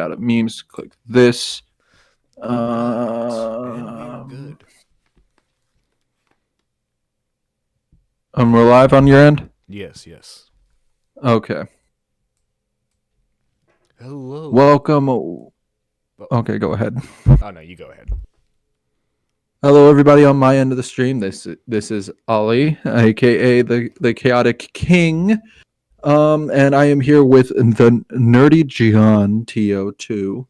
out of memes. Click this. And we are good. We're live on your end? Yes, yes. Okay. Hello. Welcome. Oh, Okay, go ahead. oh no, you go ahead. Hello, everybody on my end of the stream. This is Ali, aka the Chaotic King. And I am here with the Nerdy John TO2.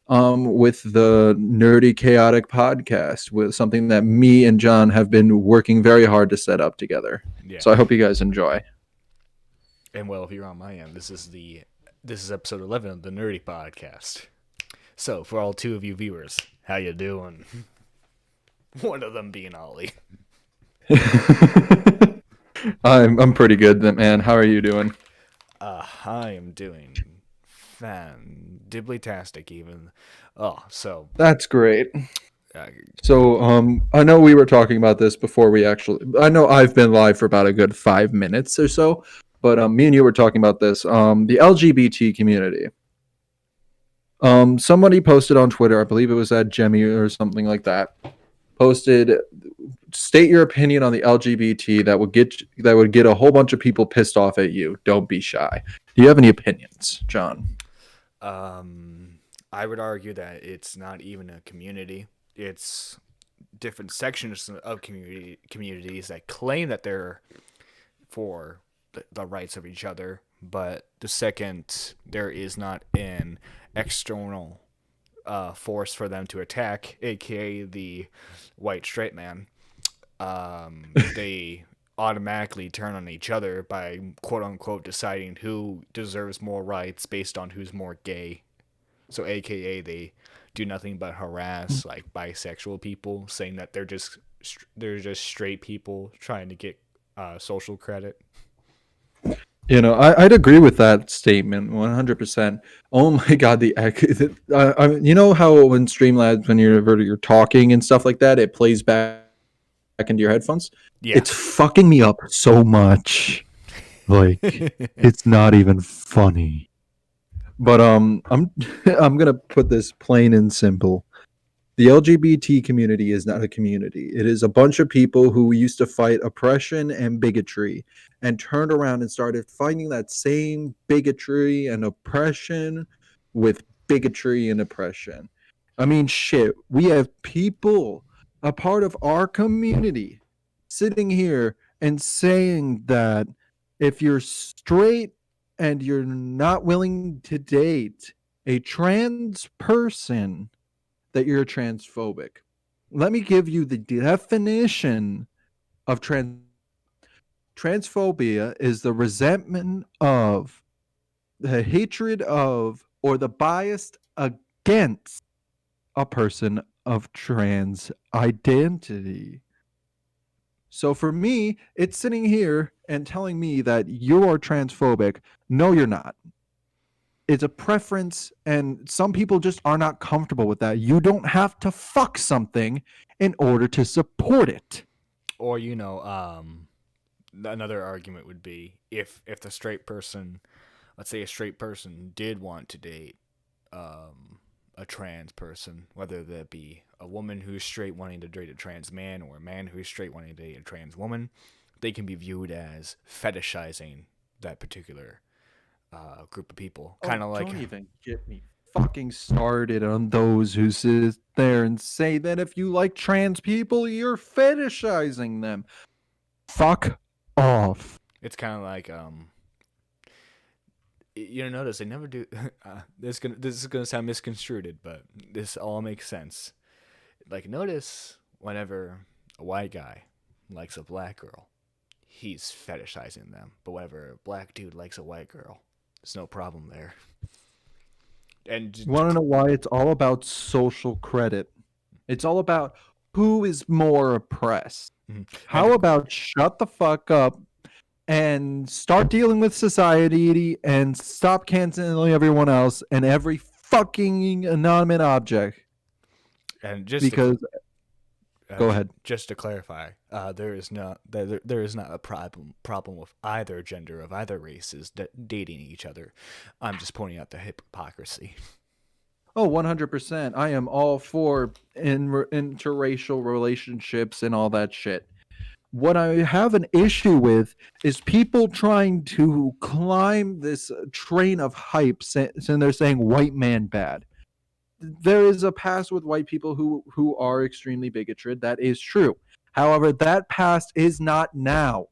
With the Nerdy Chaotic podcast, with something that me and John have been working very hard to set up together. Yeah. So I hope you guys enjoy. And well, if you're on my end, this is episode 11 of the Nerdy Podcast. So for all two of you viewers, how you doing? One of them being Ollie. I'm pretty good, man. How are you doing? I am doing fan-dibbly-tastic even. Oh, so That's great. uh, So, I know we were talking about this before we actually. I know I've been live for about a good 5 minutes or so, but me and you were talking about this. The LGBT community. Somebody posted on Twitter, I believe it was at Jemmy or something like that. Posted, state your opinion on the LGBT that would get a whole bunch of people pissed off at you. Don't be shy. Do you have any opinions, John? I would argue that it's not even a community. It's different sections of communities that claim that they're for the rights of each other, but the second there is not an external force for them to attack, aka the white straight man, they automatically turn on each other by quote unquote deciding who deserves more rights based on who's more gay. So aka they do nothing but harass like bisexual people, saying that they're just straight people trying to get social credit. You know, I'd agree with that statement 100%. Oh my God, you know how when Streamlabs, when you're talking and stuff like that, it plays back into your headphones? Yeah. It's fucking me up so much. Like, it's not even funny. But I'm I'm gonna put this plain and simple. The LGBT community is not a community. It is a bunch of people who used to fight oppression and bigotry and turned around and started fighting that same bigotry and oppression with bigotry and oppression. I mean, shit, we have people, a part of our community, sitting here and saying that if you're straight and you're not willing to date a trans person, that you're transphobic. Let me give you the definition of transphobia is the resentment of, the hatred of, or the bias against a person of trans identity. So for me, it's sitting here and telling me that you are transphobic. No, you're not. It's a preference, and some people just are not comfortable with that. You don't have to fuck something in order to support it. Or another argument would be if the straight person, let's say a straight person did want to date a trans person, whether that be a woman who's straight wanting to date a trans man or a man who's straight wanting to date a trans woman, they can be viewed as fetishizing that particular group of people. Kind of like. Don't even get me fucking started on those who sit there and say that if you like trans people, you're fetishizing them. Fuck off. It's kind of like notice they never do. This is gonna sound misconstrued, but this all makes sense. Like, notice whenever a white guy likes a black girl, he's fetishizing them. But whenever a black dude likes a white girl, there's no problem there. And You want to know why? It's all about social credit. It's all about who is more oppressed. How about shut the fuck up and start dealing with society and stop canceling everyone else and every fucking inanimate object? and just Because Go ahead. Just to clarify, there is not a problem with either gender of either races dating each other. I'm just pointing out the hypocrisy. Oh, 100%. I am all for interracial relationships and all that shit. What I have an issue with is people trying to climb this train of hype, and they're saying white man bad. There is a past with white people who are extremely bigoted. That is true. However, that past is not now.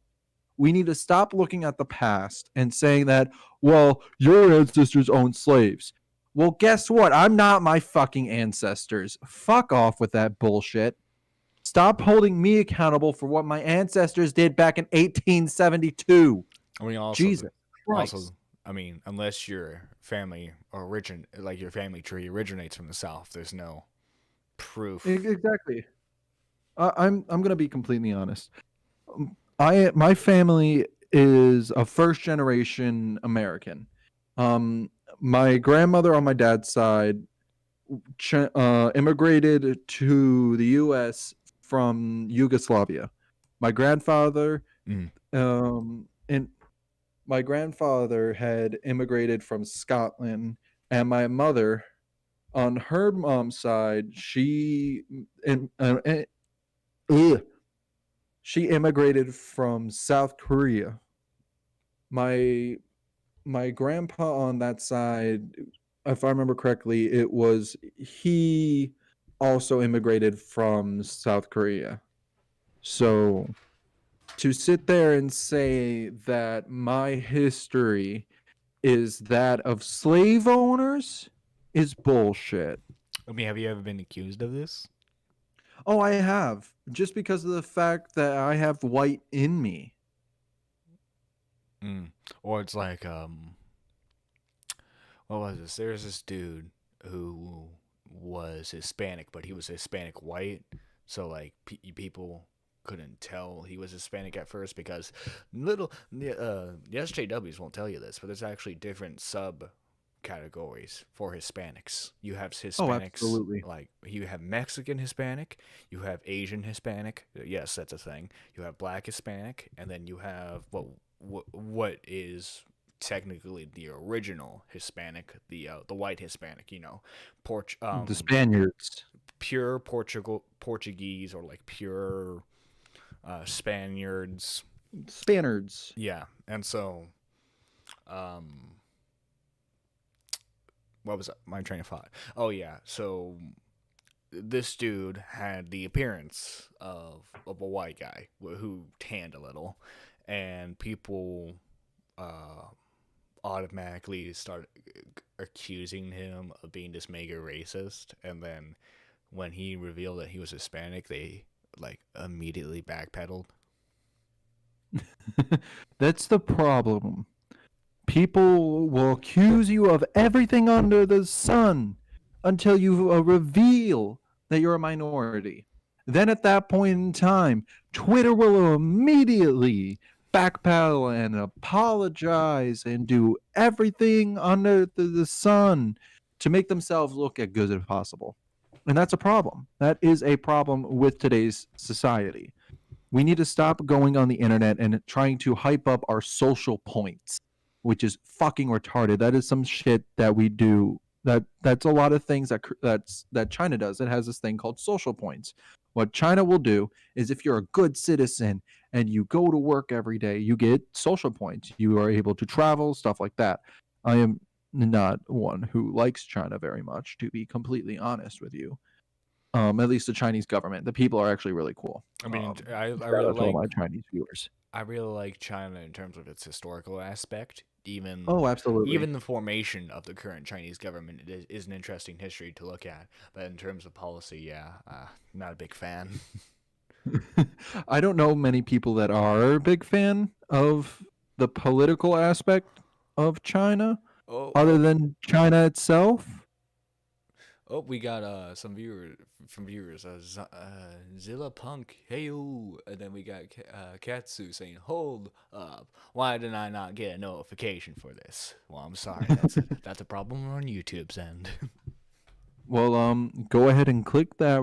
We need to stop looking at the past and saying that, well, your ancestors owned slaves. Well, guess what? I'm not my fucking ancestors. Fuck off with that bullshit. Stop holding me accountable for what my ancestors did back in 1872. I mean, Jesus Christ. I mean, unless your family like your family tree originates from the South, there's no proof. Exactly. I'm gonna be completely honest. My family is a first generation American. My grandmother on my dad's side immigrated to the U.S. from Yugoslavia. My grandfather, Mm. and my grandfather had immigrated from Scotland, and my mother, on her mom's side, and, ugh, she immigrated from South Korea. My my grandpa on that side, if I remember correctly, he also immigrated from South Korea. So to sit there and say that my history is that of slave owners is bullshit. I mean, have you ever been accused of this? Oh, I have. Just because of the fact that I have white in me. Mm. Or it's like, what was this? There's this dude who was Hispanic, but he was Hispanic white. So like people couldn't tell he was Hispanic at first because the SJWs won't tell you this, but there's actually different sub categories for Hispanics. You have Oh, Hispanics absolutely. like you have Mexican Hispanic, you have Asian Hispanic. Yes, that's a thing. You have Black Hispanic, and then you have what is technically the original Hispanic, the white Hispanic. The Spaniards. Pure Portuguese or like pure Spaniards. Spaniards. Yeah, and so um what was my train of thought? Oh yeah, so this dude had the appearance of a white guy who tanned a little, and people uh, automatically started accusing him of being this mega racist. And then when he revealed that he was Hispanic, they like immediately backpedaled. That's the problem. People will accuse you of everything under the sun until you reveal that you're a minority. Then at that point in time, Twitter will immediately backpedal and apologize and do everything under the sun to make themselves look as good as possible. And that's a problem. That is a problem with today's society. We need to stop going on the internet and trying to hype up our social points, which is fucking retarded. That is some shit that we do. That's a lot of things that China does. It has this thing called social points. What China will do is if you're a good citizen and you go to work every day, you get social points. You are able to travel, stuff like that. I am not one who likes China very much, to be completely honest with you. At least the Chinese government. The people are actually really cool. I mean, Shout out to all my Chinese viewers. I really like China in terms of its historical aspect. Oh, absolutely. Even the formation of the current Chinese government is an interesting history to look at. But in terms of policy, yeah, not a big fan. I don't know many people that are a big fan of the political aspect of China, Oh, other than China itself. oh, we got some viewers. Zilla Punk, heyo, and then we got Katsu saying, "Hold up, why did I not get a notification for this?" Well, I'm sorry, that's a problem on YouTube's end. Well, go ahead and click that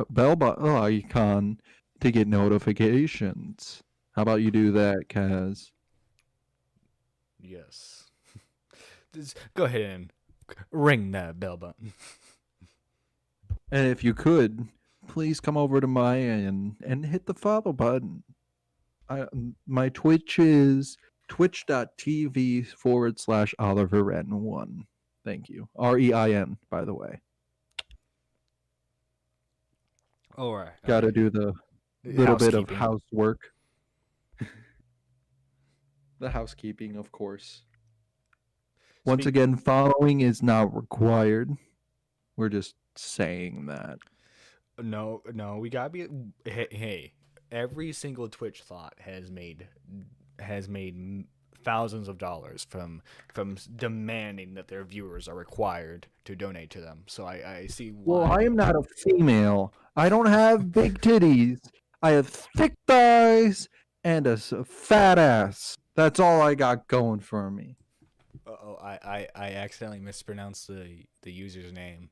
bell icon to get notifications. How about you do that, Kaz? Yes. Just go ahead and ring that bell button. And if you could, please come over to my end and hit the follow button. My Twitch is twitch.tv/OliverRein1. Thank you. REIN, by the way. All right. Got to do the little bit of Housekeeping. housework. The housekeeping, of course. Once Speak. again, following is not required. We're just saying that. No, no, we gotta be. Hey, every single Twitch thought has made thousands of dollars from demanding that their viewers are required to donate to them. So I see Well, I why. am not a female. I don't have big titties. I have thick thighs and a fat ass. That's all I got going for me. Oh, I accidentally mispronounced the user's name.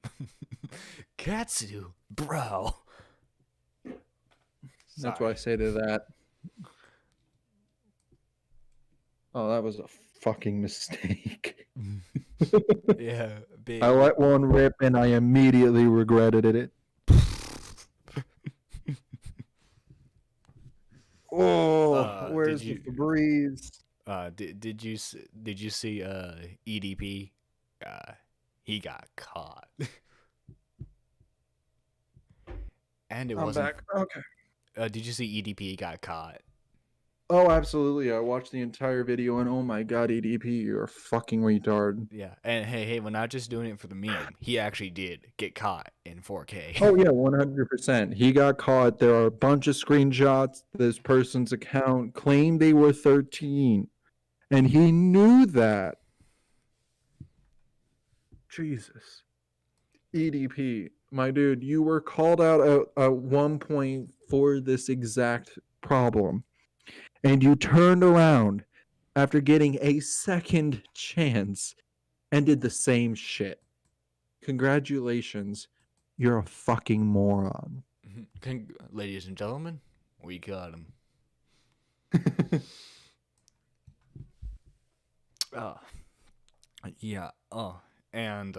Katsu, bro. That's what I Sorry. say to that. Oh, that was a fucking mistake. Yeah, I big. let one rip and I immediately regretted it. Oh, Did where's the you Febreze? did you see EDP? Uh, he got caught, and it I'm wasn't. back. Okay. Did you see EDP got caught? Oh, absolutely. I watched the entire video and oh my god, EDP, you're a fucking retard. Yeah, and hey, we're not just doing it for the meme. He actually did get caught in 4K. Oh yeah, 100%. He got caught. There are a bunch of screenshots. This person's account claimed they were 13, and he knew that. Jesus. EDP, my dude, you were called out at one point for this exact problem, and you turned around after getting a second chance and did the same shit. Congratulations. You're a fucking moron. Ladies and gentlemen, we got him. Uh, yeah. And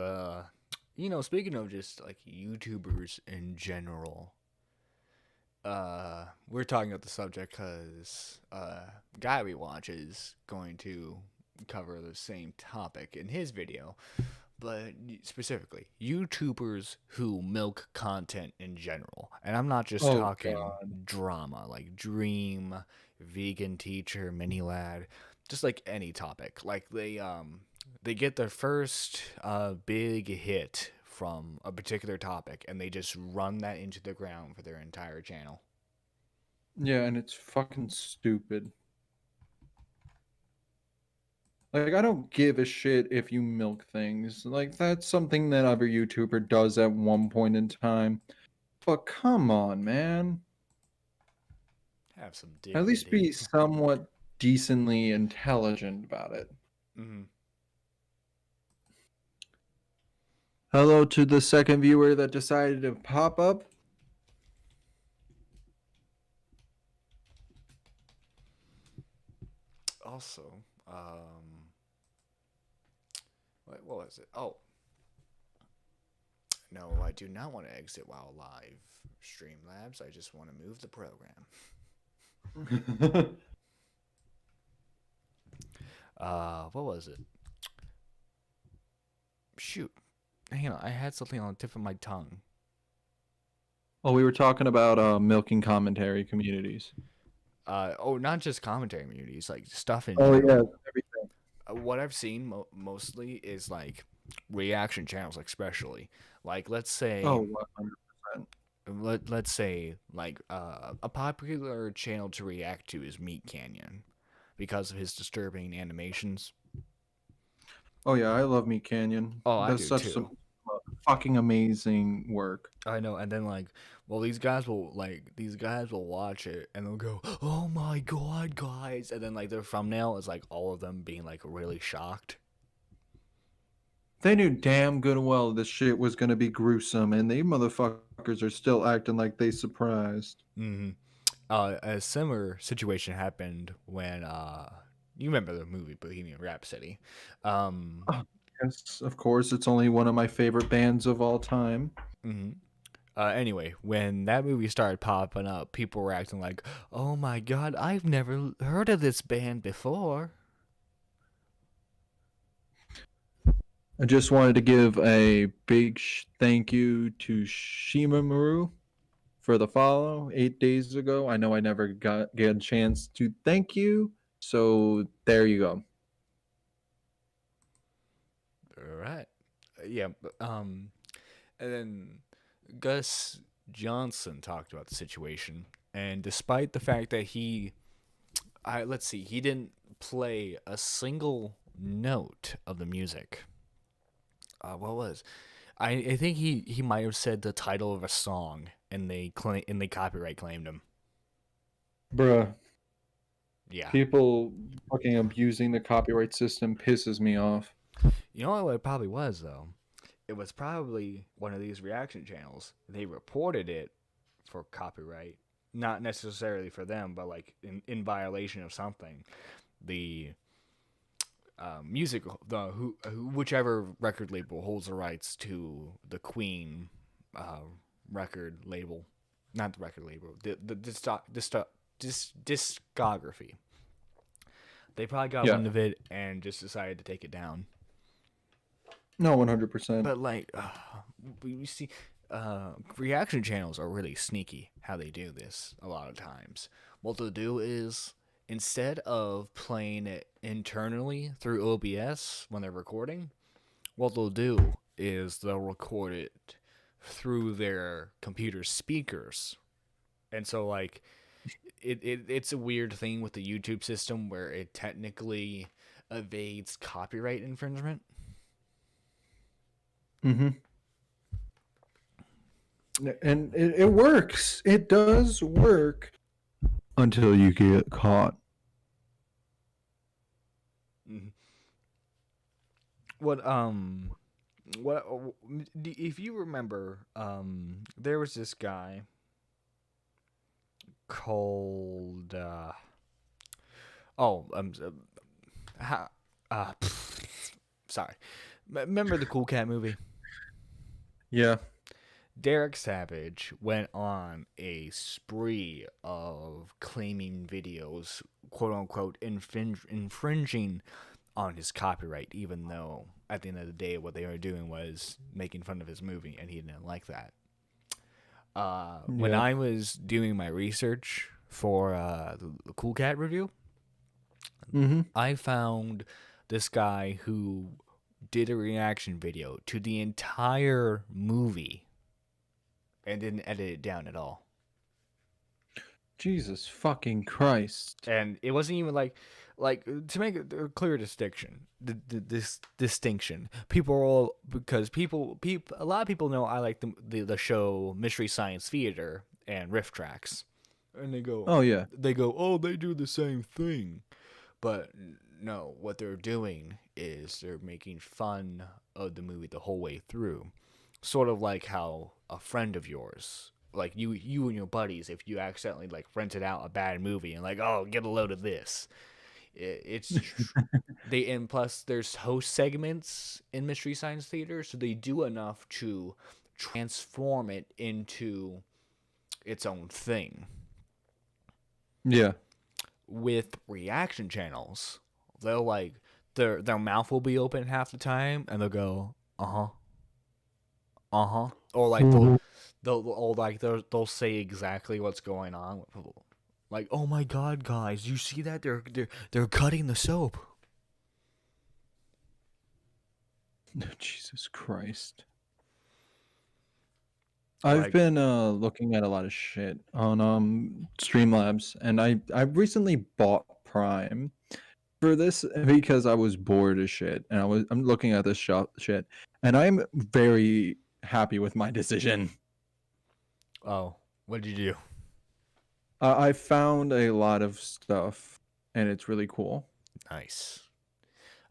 speaking of just like YouTubers in general, we're talking about the subject because guy we watch is going to cover the same topic in his video, but specifically YouTubers who milk content in general. And I'm not just Oh talking god. drama like Dream, Vegan Teacher, Mini Lad, just like any topic. Like they get their first big hit from a particular topic and they just run that into the ground for their entire channel. Yeah, and it's fucking stupid. Like, I don't give a shit if you milk things. Like, that's something that every YouTuber does at one point in time. But come on, man. Have some At least dignity. be somewhat decently intelligent about it. Mm-hmm. Hello to the second viewer that decided to pop up. Also, what was it? Oh, no, I do not want to exit while live Streamlabs. I just want to move the program. What was it? Shoot. Hang on, I had something on the tip of my tongue. Well, we were talking about milking commentary communities. Not just commentary communities, like stuff in Oh, yeah, general. everything. What I've seen mostly is like reaction channels, especially. Like, let's say Oh, 100%. let's say like a popular channel to react to is Meat Canyon because of his disturbing animations. Oh, yeah, I love Meat Canyon. Oh, I That's do such some too. fucking amazing work. I know, and then like, well, these guys will watch it and they'll go, "Oh my god, guys!" And then like their thumbnail is like all of them being like really shocked. They knew damn good and well this shit was gonna be gruesome, and they motherfuckers are still acting like they surprised. Hmm. A similar situation happened when you remember the movie Bohemian Rhapsody. Um, Oh, yes, of course, it's only one of my favorite bands of all time. mhm. Anyway, when that movie started popping up, people were acting like, "Oh my god, I've never heard of this band before." I just wanted to give a big thank you to Shimaru for the follow 8 days ago. I know I never get a chance to thank you, so there you go. All right, yeah, and then Gus Johnson talked about the situation, and despite the fact that let's see, he didn't play a single note of the music. What was? I think he might have said the title of a song, and they copyright claimed him. Bruh, Yeah, people fucking abusing the copyright system pisses me off. you know what it probably was though. It was probably one of these reaction channels. They reported it for copyright, not necessarily for them, but like in violation of something. The music, whichever record label holds the rights to the Queen uh, record label, not the record label, discography. They probably got Yeah, wind of it and just decided to take it down. no, 100%. But like, we see, reaction channels are really sneaky how they do this a lot of times. What they'll do is instead of playing it internally through OBS when they're recording, what they'll do is they'll record it through their computer speakers. And so like it's a weird thing with the YouTube system where it technically evades copyright infringement. Mm-hmm. And it works. It does work until you get caught. Mm-hmm. What what if you remember there was this guy called oh how, sorry, remember the Cool Cat movie? Yeah. Derek Savage went on a spree of claiming videos, quote unquote, infringing on his copyright, even though at the end of the day, what they were doing was making fun of his movie, and he didn't like that. When Yeah. I was doing my research for the Cool Cat review, Mm-hmm. I found this guy who did a reaction video to the entire movie and didn't edit it down at all. Jesus fucking Christ. And it wasn't even like to make a clear distinction. This distinction, people are all because a lot of people know I like the show Mystery Science Theater and Riff Tracks, and Oh yeah. oh, they do the same thing, but no, what they're doing is they're making fun of the movie the whole way through, sort of like how a friend of yours, like you and your buddies, if you accidentally like rented out a bad movie and like, oh, get a load of this. It's they, and plus there's host segments in Mystery Science Theater, so they do enough to transform it into its own thing. Yeah. With reaction channels, they'll like their mouth will be open half the time and they'll go, uh-huh, uh-huh, or like they'll say exactly what's going on. Like, oh my god, guys, you see that they're cutting the soap. Jesus Christ. I've Like, been looking at a lot of shit on Streamlabs, and I recently bought Prime for this because I was bored as shit, and I'm looking at this shit, and I'm very happy with my decision. oh, what did you do? I found a lot of stuff, and it's really cool. Nice.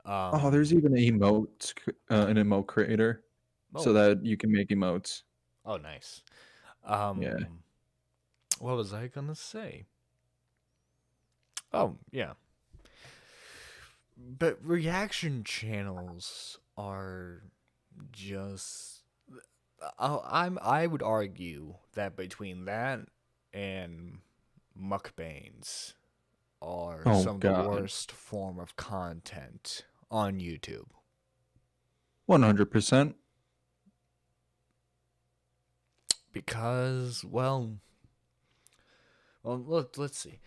Oh, there's even an emote creator, so Oh, that you can make emotes. oh, nice. Yeah. What was I gonna say? Oh, yeah. But reaction channels are just. I would argue that between that and mukbangs are Oh some of the God. worst form of content on YouTube. 100%. Because, let's see.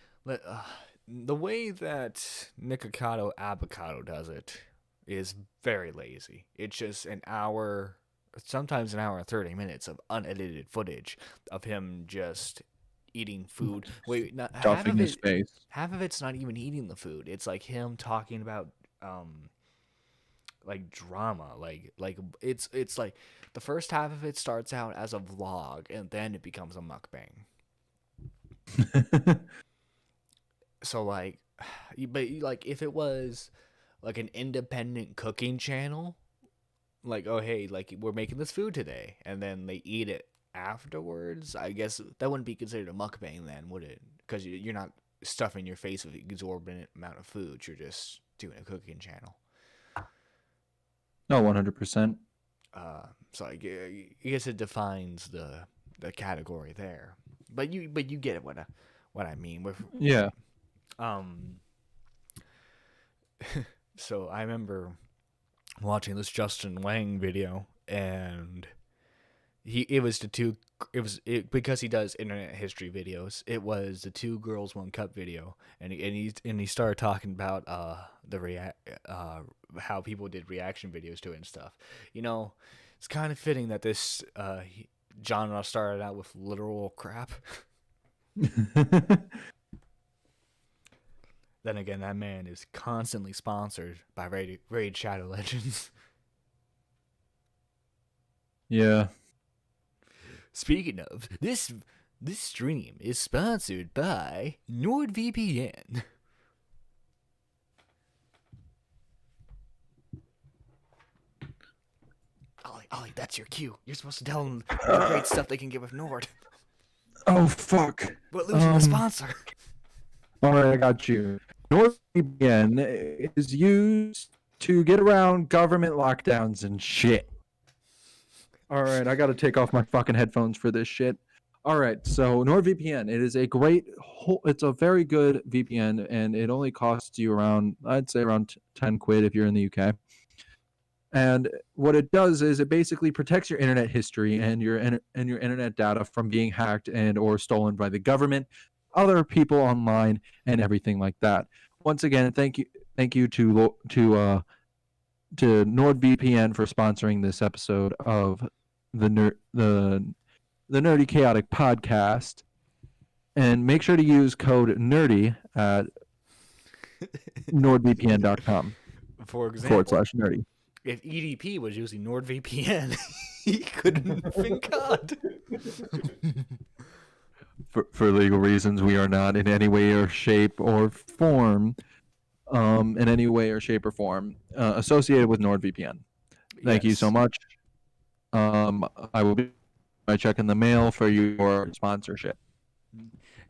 The way that Nikocado Avocado does it is very lazy. It's just an hour, sometimes an hour and 30 minutes of unedited footage of him just eating food. Wait, not, Stuffing his face. half of it's not even eating the food. It's like him talking about um like drama. It's like the first half of it starts out as a vlog and then it becomes a mukbang. So like but like if it was like an independent cooking channel, like, oh hey, like we're making this food today, and then they eat it afterwards, I guess that wouldn't be considered a mukbang then, would it? Because you're not stuffing your face with an exorbitant amount of food, you're just doing a cooking channel. No, 100%. So I guess it defines the category there, but you get what I mean with Yeah. um so I remember watching this Justin Wang video, and it was the two because he does internet history videos. It was the two girls one cup video, and he started talking about how people did reaction videos to it and stuff. You know, it's kind of fitting that this genre started out with literal crap. Then again, that man is constantly sponsored by Raid Shadow Legends. Yeah. Speaking of, this stream is sponsored by NordVPN. Ollie, that's your cue. You're supposed to tell them the great stuff they can get with Nord. Oh fuck. But losing the sponsor. All right, I got you. NordVPN is used to get around government lockdowns and shit. All right, I got to take off my fucking headphones for this shit. All right, so NordVPN, it is it's a very good VPN, and it only costs you around, I'd say around 10 quid if you're in the UK. And what it does is it basically protects your internet history and your internet data from being hacked and or stolen by the government, other people online, and everything like that. Once again, thank you to NordVPN for sponsoring this episode of the Nerdy Chaotic Podcast. And make sure to use code NERDY at nordvpn.com For example, /nerdy. if EDP was using NordVPN, he couldn't have been caught. For legal reasons, we are not in any way or shape or form, associated with NordVPN. Thank you so much. I will be checking the mail for your sponsorship.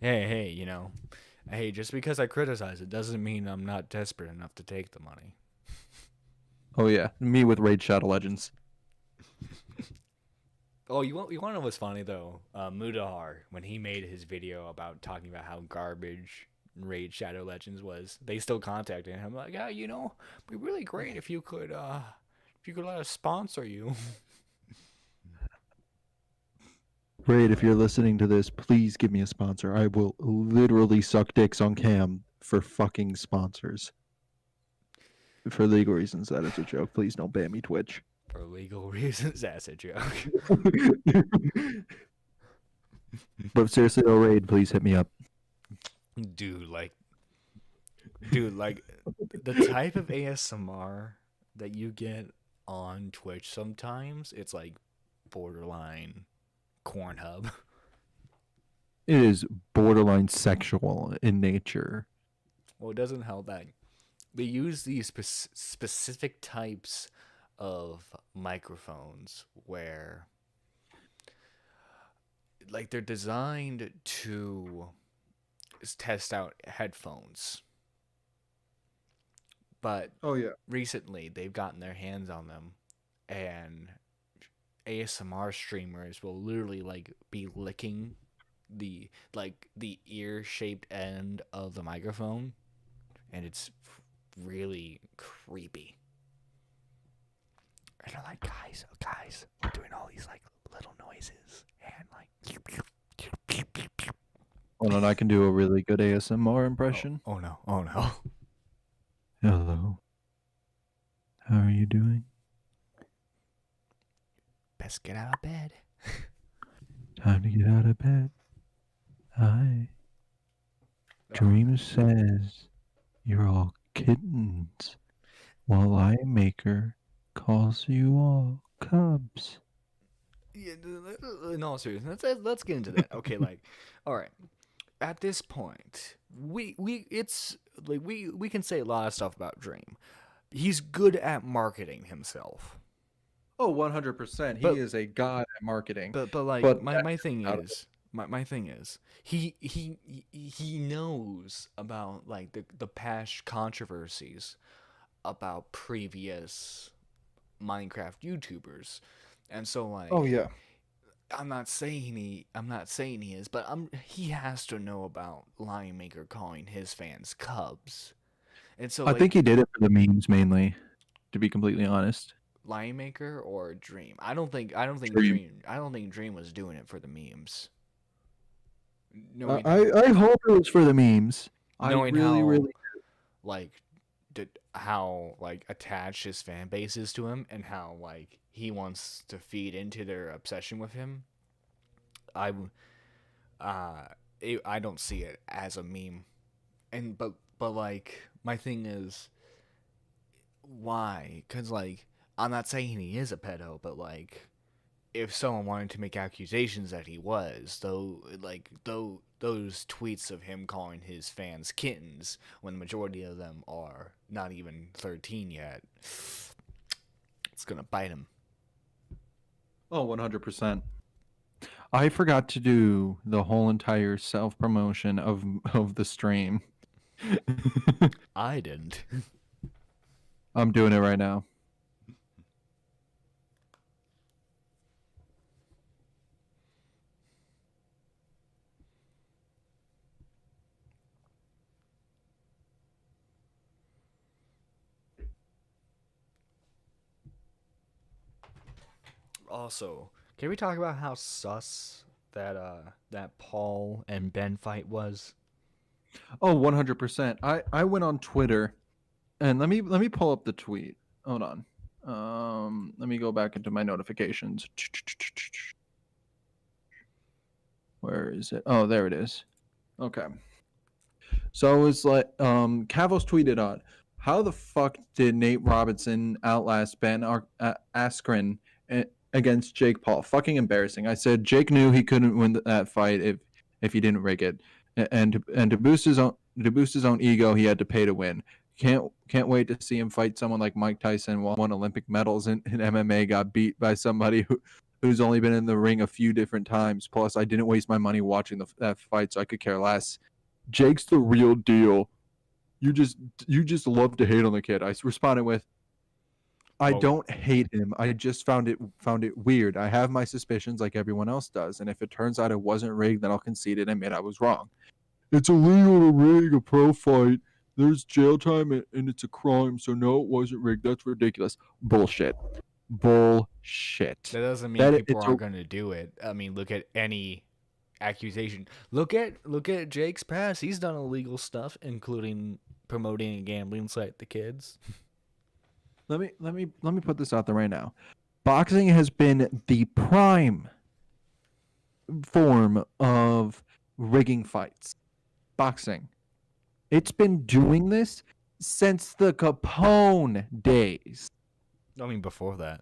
Hey, hey, just because I criticize it doesn't mean I'm not desperate enough to take the money. Oh yeah, me with Raid Shadow Legends. Oh, you want to know what's funny though? Mudahar, when he made his video about talking about how garbage Raid Shadow Legends was, they still contacted him like, yeah, it'd be really great if you could let us sponsor you. Raid, if you're listening to this, please give me a sponsor. I will literally suck dicks on cam for fucking sponsors. For legal reasons, that is a joke. Please don't ban me, Twitch. For legal reasons, that's a joke. But seriously, though, Raid, please hit me up. Dude, like the type of ASMR that you get on Twitch sometimes, it's like borderline Cornhub. It is borderline sexual in nature. Well, it doesn't help that they use these specific types of microphones where like they're designed to test out headphones, but Oh yeah. recently they've gotten their hands on them, and ASMR streamers will literally like be licking the ear shaped end of the microphone, and it's really creepy. And they're like, guys, we're doing all these like little noises and like. Hold on, I can do a really good ASMR impression. Oh no! Oh no! Hello. How are you doing? Best get out of bed. Time to get out of bed. Hi. Dream says you're all kittens, while Maker calls you all cubs. Yeah, in all seriousness, let's get into that. Okay, like, all right. At this point, it's like we can say a lot of stuff about Dream. He's good at marketing himself. Oh, 100%. He But is a god at marketing. but like But my thing out of is my thing is he knows about like the past controversies about previous Minecraft YouTubers. And so Oh like yeah. I'm not saying he is, but he has to know about Lion Maker calling his fans cubs. And so I like think he did it for the memes mainly, to be completely honest. Lion Maker or Dream. Dream. I don't think Dream was doing it for the memes. I, Knowing I I hope it was for the memes. I knowing really, how really. like how like attached his fan base is to him, and how like he wants to feed into their obsession with him. I uh I don't see it as a meme. And but like my thing is why? Cuz like I'm not saying he is a pedo, but like if someone wanted to make accusations that he was, though, like those tweets of him calling his fans kittens when the majority of them are not even 13 yet, it's gonna bite him. Oh, 100%. I forgot to do the whole entire self promotion of the stream. I didn't. I'm doing it right now. Also, can we talk about how sus that Paul and Ben fight was? Oh, 100%. I went on Twitter and let me pull up the tweet. Hold on. Let me go back into my notifications. Where is it? Oh, there it is. Okay. So it was like Cavos tweeted on how the fuck did Nate Robinson outlast Askren against Jake Paul? Fucking embarrassing. I said Jake knew he couldn't win that fight if he didn't rig it, and to boost his own ego, he had to pay to win. Can't wait to see him fight someone like Mike Tyson, won Olympic medals in MMA, got beat by somebody who's only been in the ring a few different times. Plus, I didn't waste my money watching that fight, so I could care less. Jake's the real deal. You just love to hate on the kid. I responded with, I Well, don't hate him. I just found it weird. I have my suspicions like everyone else does, and if it turns out it wasn't rigged, then I'll concede it and admit I was wrong. It's illegal to rig a pro fight. There's jail time and it's a crime, so no, it wasn't rigged. That's ridiculous. Bullshit. Bullshit. that doesn't mean That people it's aren't gonna do it. I mean, look at any accusation. Look at Jake's past. He's done illegal stuff, including promoting a gambling site to kids. let me put this out there right now. Boxing has been the prime form of rigging fights. Boxing. It's been doing this since the Capone days. I mean, before that.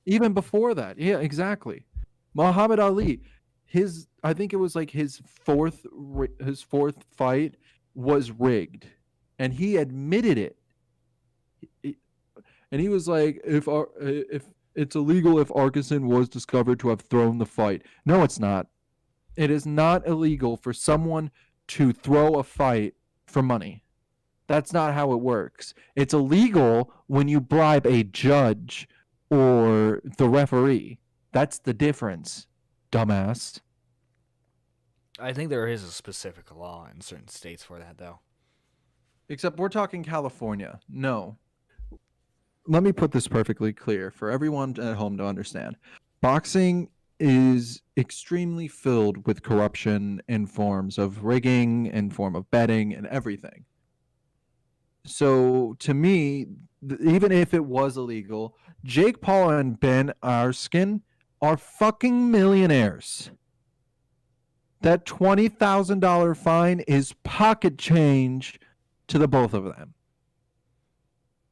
Even before that. Yeah, exactly. Muhammad Ali, I think it was like his fourth fight was rigged. and he admitted it. And he was like, if it's illegal if Arkason was discovered to have thrown the fight. No, it's not. It is not illegal for someone to throw a fight for money. That's not how it works. It's illegal when you bribe a judge or the referee. That's the difference, dumbass. I think there is a specific law in certain states for that, though. Except we're talking California. No. Let me put this perfectly clear for everyone at home to understand. Boxing is extremely filled with corruption in forms of rigging, in form of betting, and everything. So to me, even if it was illegal, Jake Paul and Ben Askren are fucking millionaires. That $20,000 fine is pocket change to the both of them.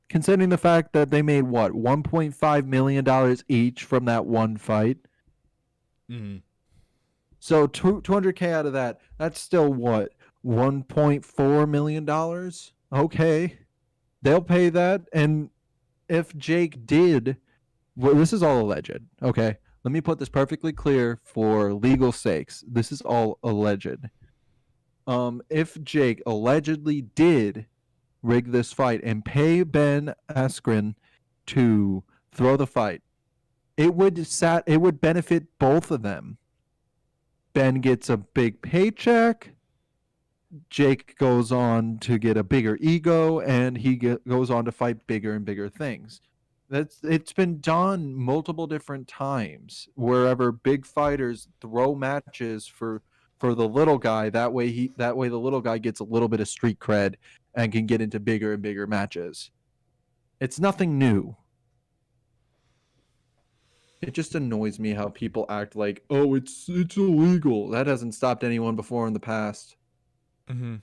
Considering the fact that they made what, $1.5 million each from that one fight. Mm-hmm. So 200K out of that, that's still what, $1.4 million? Okay. They'll pay that. And if Jake did, well, this is all alleged. Okay. Let me put this perfectly clear for legal sakes. This is all alleged. If Jake allegedly did rig this fight and pay Ben Askren to throw the fight, it would benefit both of them. Ben gets a big paycheck. Jake goes on to get a bigger ego, and he goes on to fight bigger and bigger things. It's been done multiple different times wherever big fighters throw matches for the little guy. That way the little guy gets a little bit of street cred and can get into bigger and bigger matches. It's nothing new. It just annoys me how people act like, oh, it's illegal. That hasn't stopped anyone before in the past. Mm-hmm.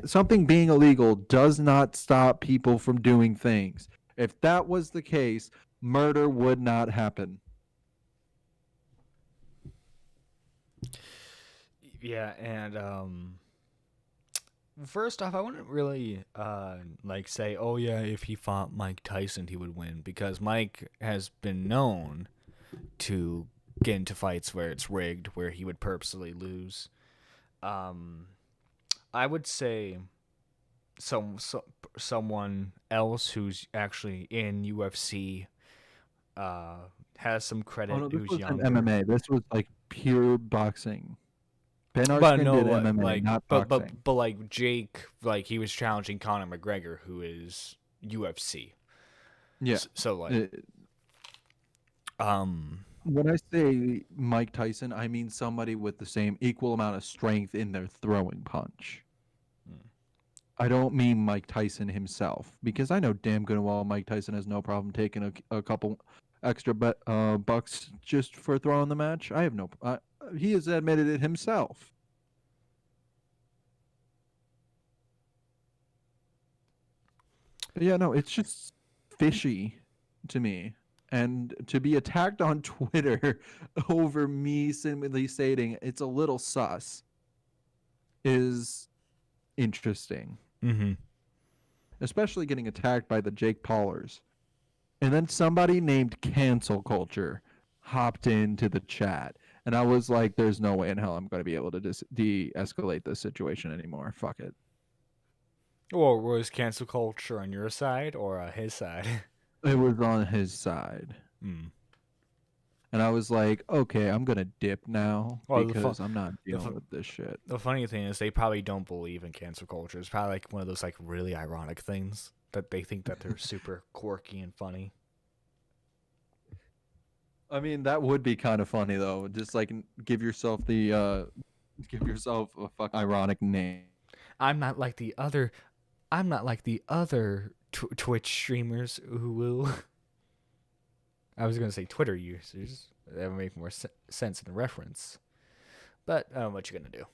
Something being illegal does not stop people from doing things. If that was the case, murder would not happen. Yeah, and first off, I wouldn't really like say, oh yeah, if he fought Mike Tyson, he would win, because Mike has been known to get into fights where it's rigged, where he would purposely lose. I would say someone else who's actually in UFC has some credit, Oh no, this who's was an younger. MMA. This was like pure boxing. Ben But Askren no, did MMA, like, not but boxing. but like Jake, like he was challenging Conor McGregor, who is UFC. Yeah. So like, When I say Mike Tyson, I mean somebody with the same equal amount of strength in their throwing punch. I don't mean Mike Tyson himself, because I know damn good and well Mike Tyson has no problem taking a couple extra bucks just for throwing the match. I have no. He has admitted it himself. But yeah, no, it's just fishy to me. And to be attacked on Twitter over me simply stating it's a little sus is interesting. mm-hmm. Especially getting attacked by the Jake Paulers. And then somebody named Cancel Culture hopped into the chat. And I was like, there's no way in hell I'm going to be able to de-escalate this situation anymore. Fuck it. Or was cancel culture on your side or his side? It was on his side. Mm. And I was like, okay, I'm going to dip now Well, because I'm not dealing with this shit. The funny thing is, they probably don't believe in cancel culture. It's probably like one of those like really ironic things that they think that they're super quirky and funny. I mean, that would be kind of funny though. Just like give yourself a ironic name. I'm not like the other. I'm not like the other Twitch streamers who will. I was gonna say Twitter users. That would make more sense in the reference. But what you gonna do?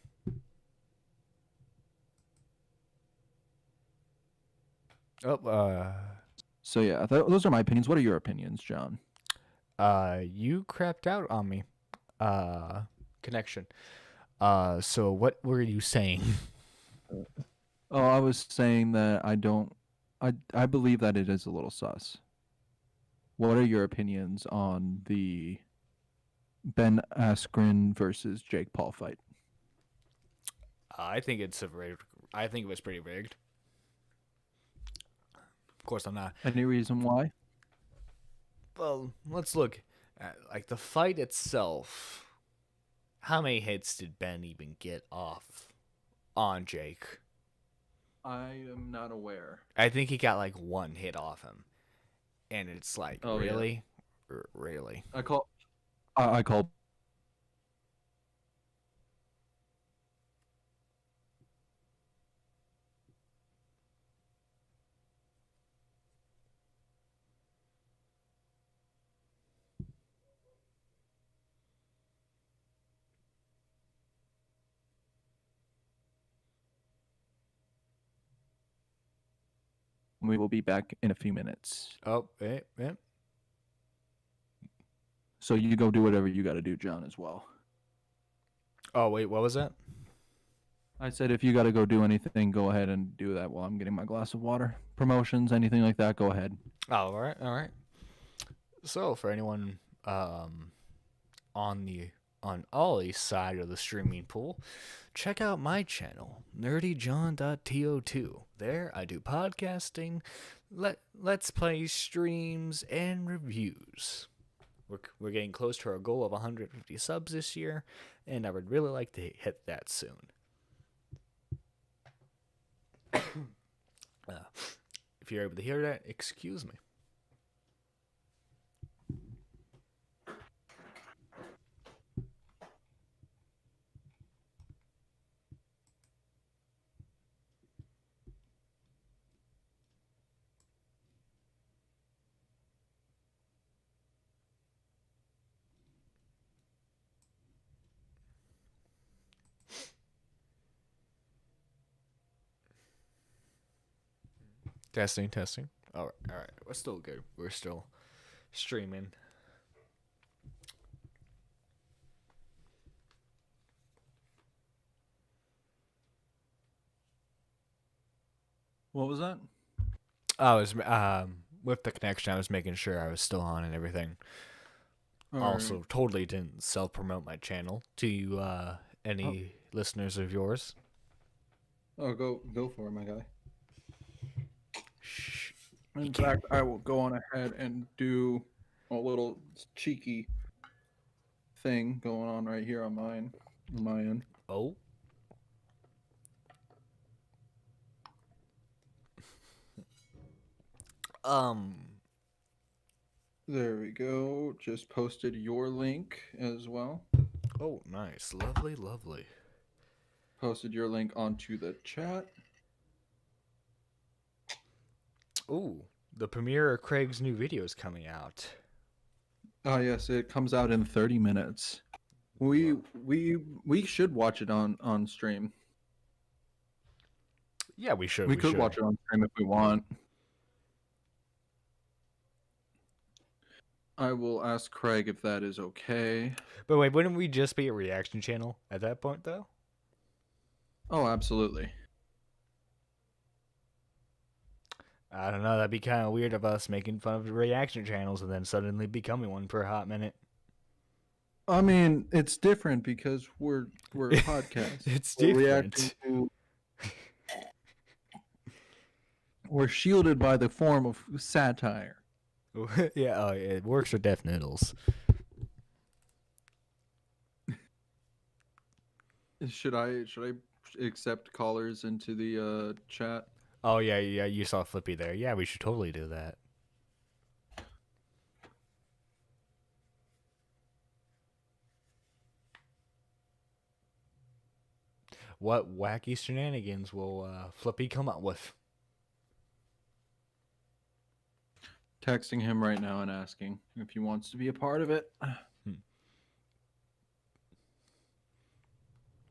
Oh, So yeah, those are my opinions. What are your opinions, John? you crapped out on me. Connection. So what were you saying? Oh, I was saying that I don't. I believe that it is a little sus. What are your opinions on the Ben Askren versus Jake Paul fight? I think it's a rigged. I think it was pretty rigged. Of course, I'm not. Any reason why? Well, let's look at like the fight itself. How many hits did Ben even get off on Jake? I am not aware. I think he got like one hit off him, and it's like Oh yeah, really, really. I call. We will be back in a few minutes. Oh, eh. So you go do whatever you got to do, John, as well. Oh wait, what was that? I said if you got to go do anything, go ahead and do that while I'm getting my glass of water. Promotions, anything like that, go ahead. Oh, all right, all right. So for anyone on the on Ollie's side of the streaming pool, check out my channel, nerdyjohn.to2. There I do podcasting, let's play streams, and reviews. We're getting close to our goal of 150 subs this year, and I would really like to hit that soon. If you're able to hear that, excuse me. Testing, testing. All right. We're still good. We're still streaming. What was that? I was with the connection. I was making sure I was still on and everything. Also, totally didn't self promote my channel to you, any listeners of yours. Oh, go for it, my guy. Shh. In fact, I will go on ahead and do a little cheeky thing going on right here on my end. Oh. There we go. Just posted your link as well. Oh, nice. Lovely, lovely. Posted your link onto the chat. Ooh, the premiere of Craig's new video is coming out. Oh yes, it comes out in 30 minutes. We should watch it on stream. Yeah, we should. We could watch it on stream if we want. I will ask Craig if that is okay. But wait, wouldn't we just be a reaction channel at that point, though? Oh, absolutely. I don't know. That'd be kind of weird of us making fun of reaction channels and then suddenly becoming one for a hot minute. I mean, it's different because we're a podcast. It's different. We're shielded by the form of satire. Yeah, it works for deaf noodles. Should I accept callers into the chat? Oh yeah, you saw Flippy there. Yeah, we should totally do that. What wacky shenanigans will Flippy come up with? Texting him right now and asking if he wants to be a part of it.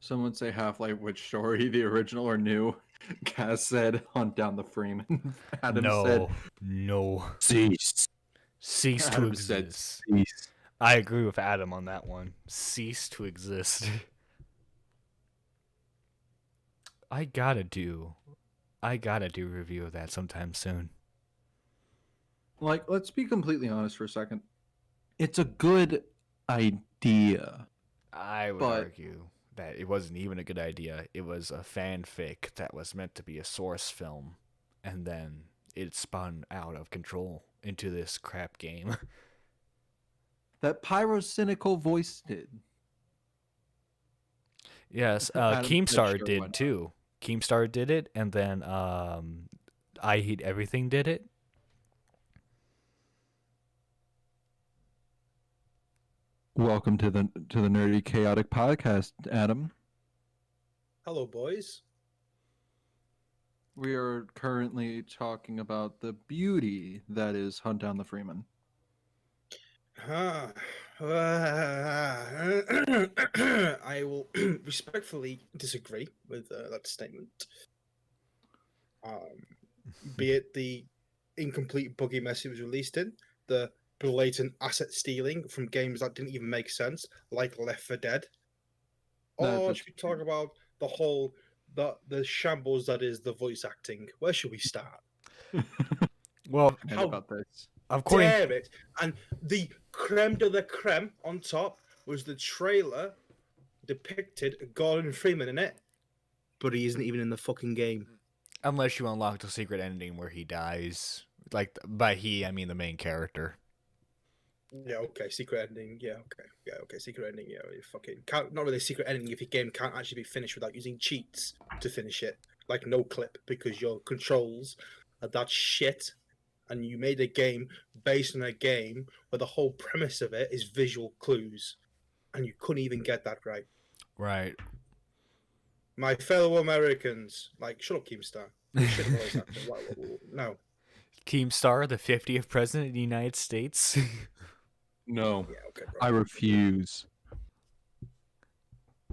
Someone say Half-Life, which story, the original or new? Cass said, hunt down the Freeman. Adam said, no. cease. Cease to exist. Cease. I agree with Adam on that one. Cease to exist. I gotta do. I gotta do a review of that sometime soon. Like, let's be completely honest for a second. It's a good idea, I would but argue that it wasn't even a good idea. It was a fanfic that was meant to be a source film, and then it spun out of control into this crap game. that pyrocynical voice did. Yes, I'm not Keemstar sure why did not. too. Keemstar did it, and then I Hate Everything did it. Welcome to the Nerdy Chaotic Podcast, Adam. Hello, boys. We are currently talking about the beauty that is Hunt Down the Freeman. I will respectfully disagree with that statement. Be it the incomplete buggy mess it was released in, the blatant asset stealing from games that didn't even make sense, like Left 4 Dead, or should we talk about the shambles that is the voice acting? Where should we start? Well, How about this? according Damn it! And the creme de la creme on top was the trailer depicted Gordon Freeman in it, but he isn't even in the fucking game. unless you unlock the secret ending where he dies, like by he I mean the main character. Yeah, okay, secret ending. Yeah, okay, secret ending. Yeah, you fucking can't. Not really a secret ending if your game can't actually be finished without using cheats to finish it, like no clip, because your controls are that shit. And you made a game based on a game where the whole premise of it is visual clues, and you couldn't even get that right. Right. My fellow Americans, like, shut up, Keemstar. You should have voice actor. No. Keemstar, the 50th president of the United States. No, Yeah, okay, bro. I refuse.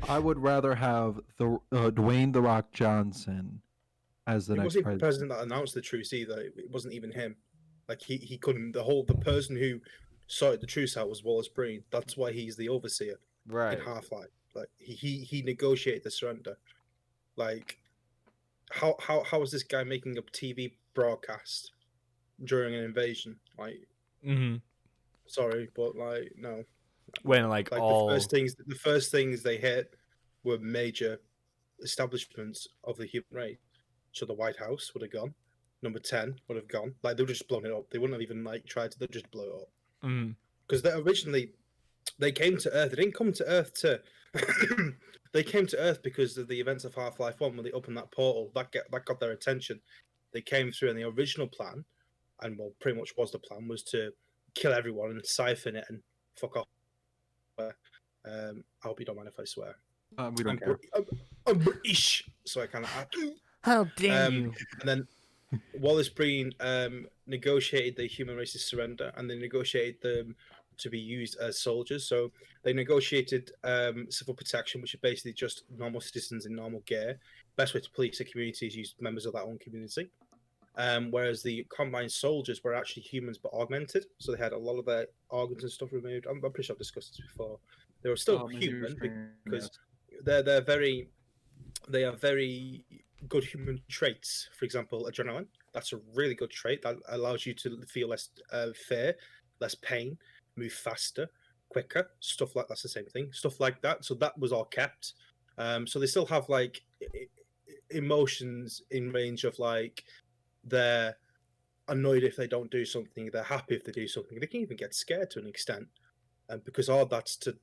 I would rather have the Dwayne the Rock Johnson as the It next wasn't the president. president that announced the truce either. It wasn't even him. Like, he couldn't. The person who sorted the truce out was Wallace Breen. That's why he's the overseer Right. in Half-Life. Like, he negotiated the surrender. Like, how is this guy making a TV broadcast during an invasion? Like, Mm-hmm. sorry, but like, no. When like all The first things they hit were major establishments of the human race. So the White House would have gone. Number 10 would have gone. Like, they would have just blown it up. They wouldn't have even like tried to. They'd just blow it up. mm, Because they came to Earth. They didn't come to Earth to. They came to Earth because of the events of Half-Life 1 when they opened that portal. That got their attention. They came through, and the original plan, and well, pretty much was the plan, was to kill everyone and siphon it and fuck off. I hope you don't mind if I swear. We don't care. I'm British, so I kind of. how dare you? And then Wallace Breen negotiated the human race's surrender, and they negotiated them to be used as soldiers. So they negotiated civil protection, which are basically just normal citizens in normal gear. Best way to police a community is use members of that own community. Whereas the combined soldiers were actually humans but augmented, so they had a lot of their organs and stuff removed. I'm pretty sure I've discussed this before. They were still human because they are very good human traits. For example, adrenaline. That's a really good trait that allows you to feel less fear, less pain, move faster, quicker. Stuff like that's the same thing. Stuff like that. So that was all kept. So they still have like emotions in range of like they're annoyed if they don't do something. They're happy if they do something. They can even get scared to an extent, because all that's to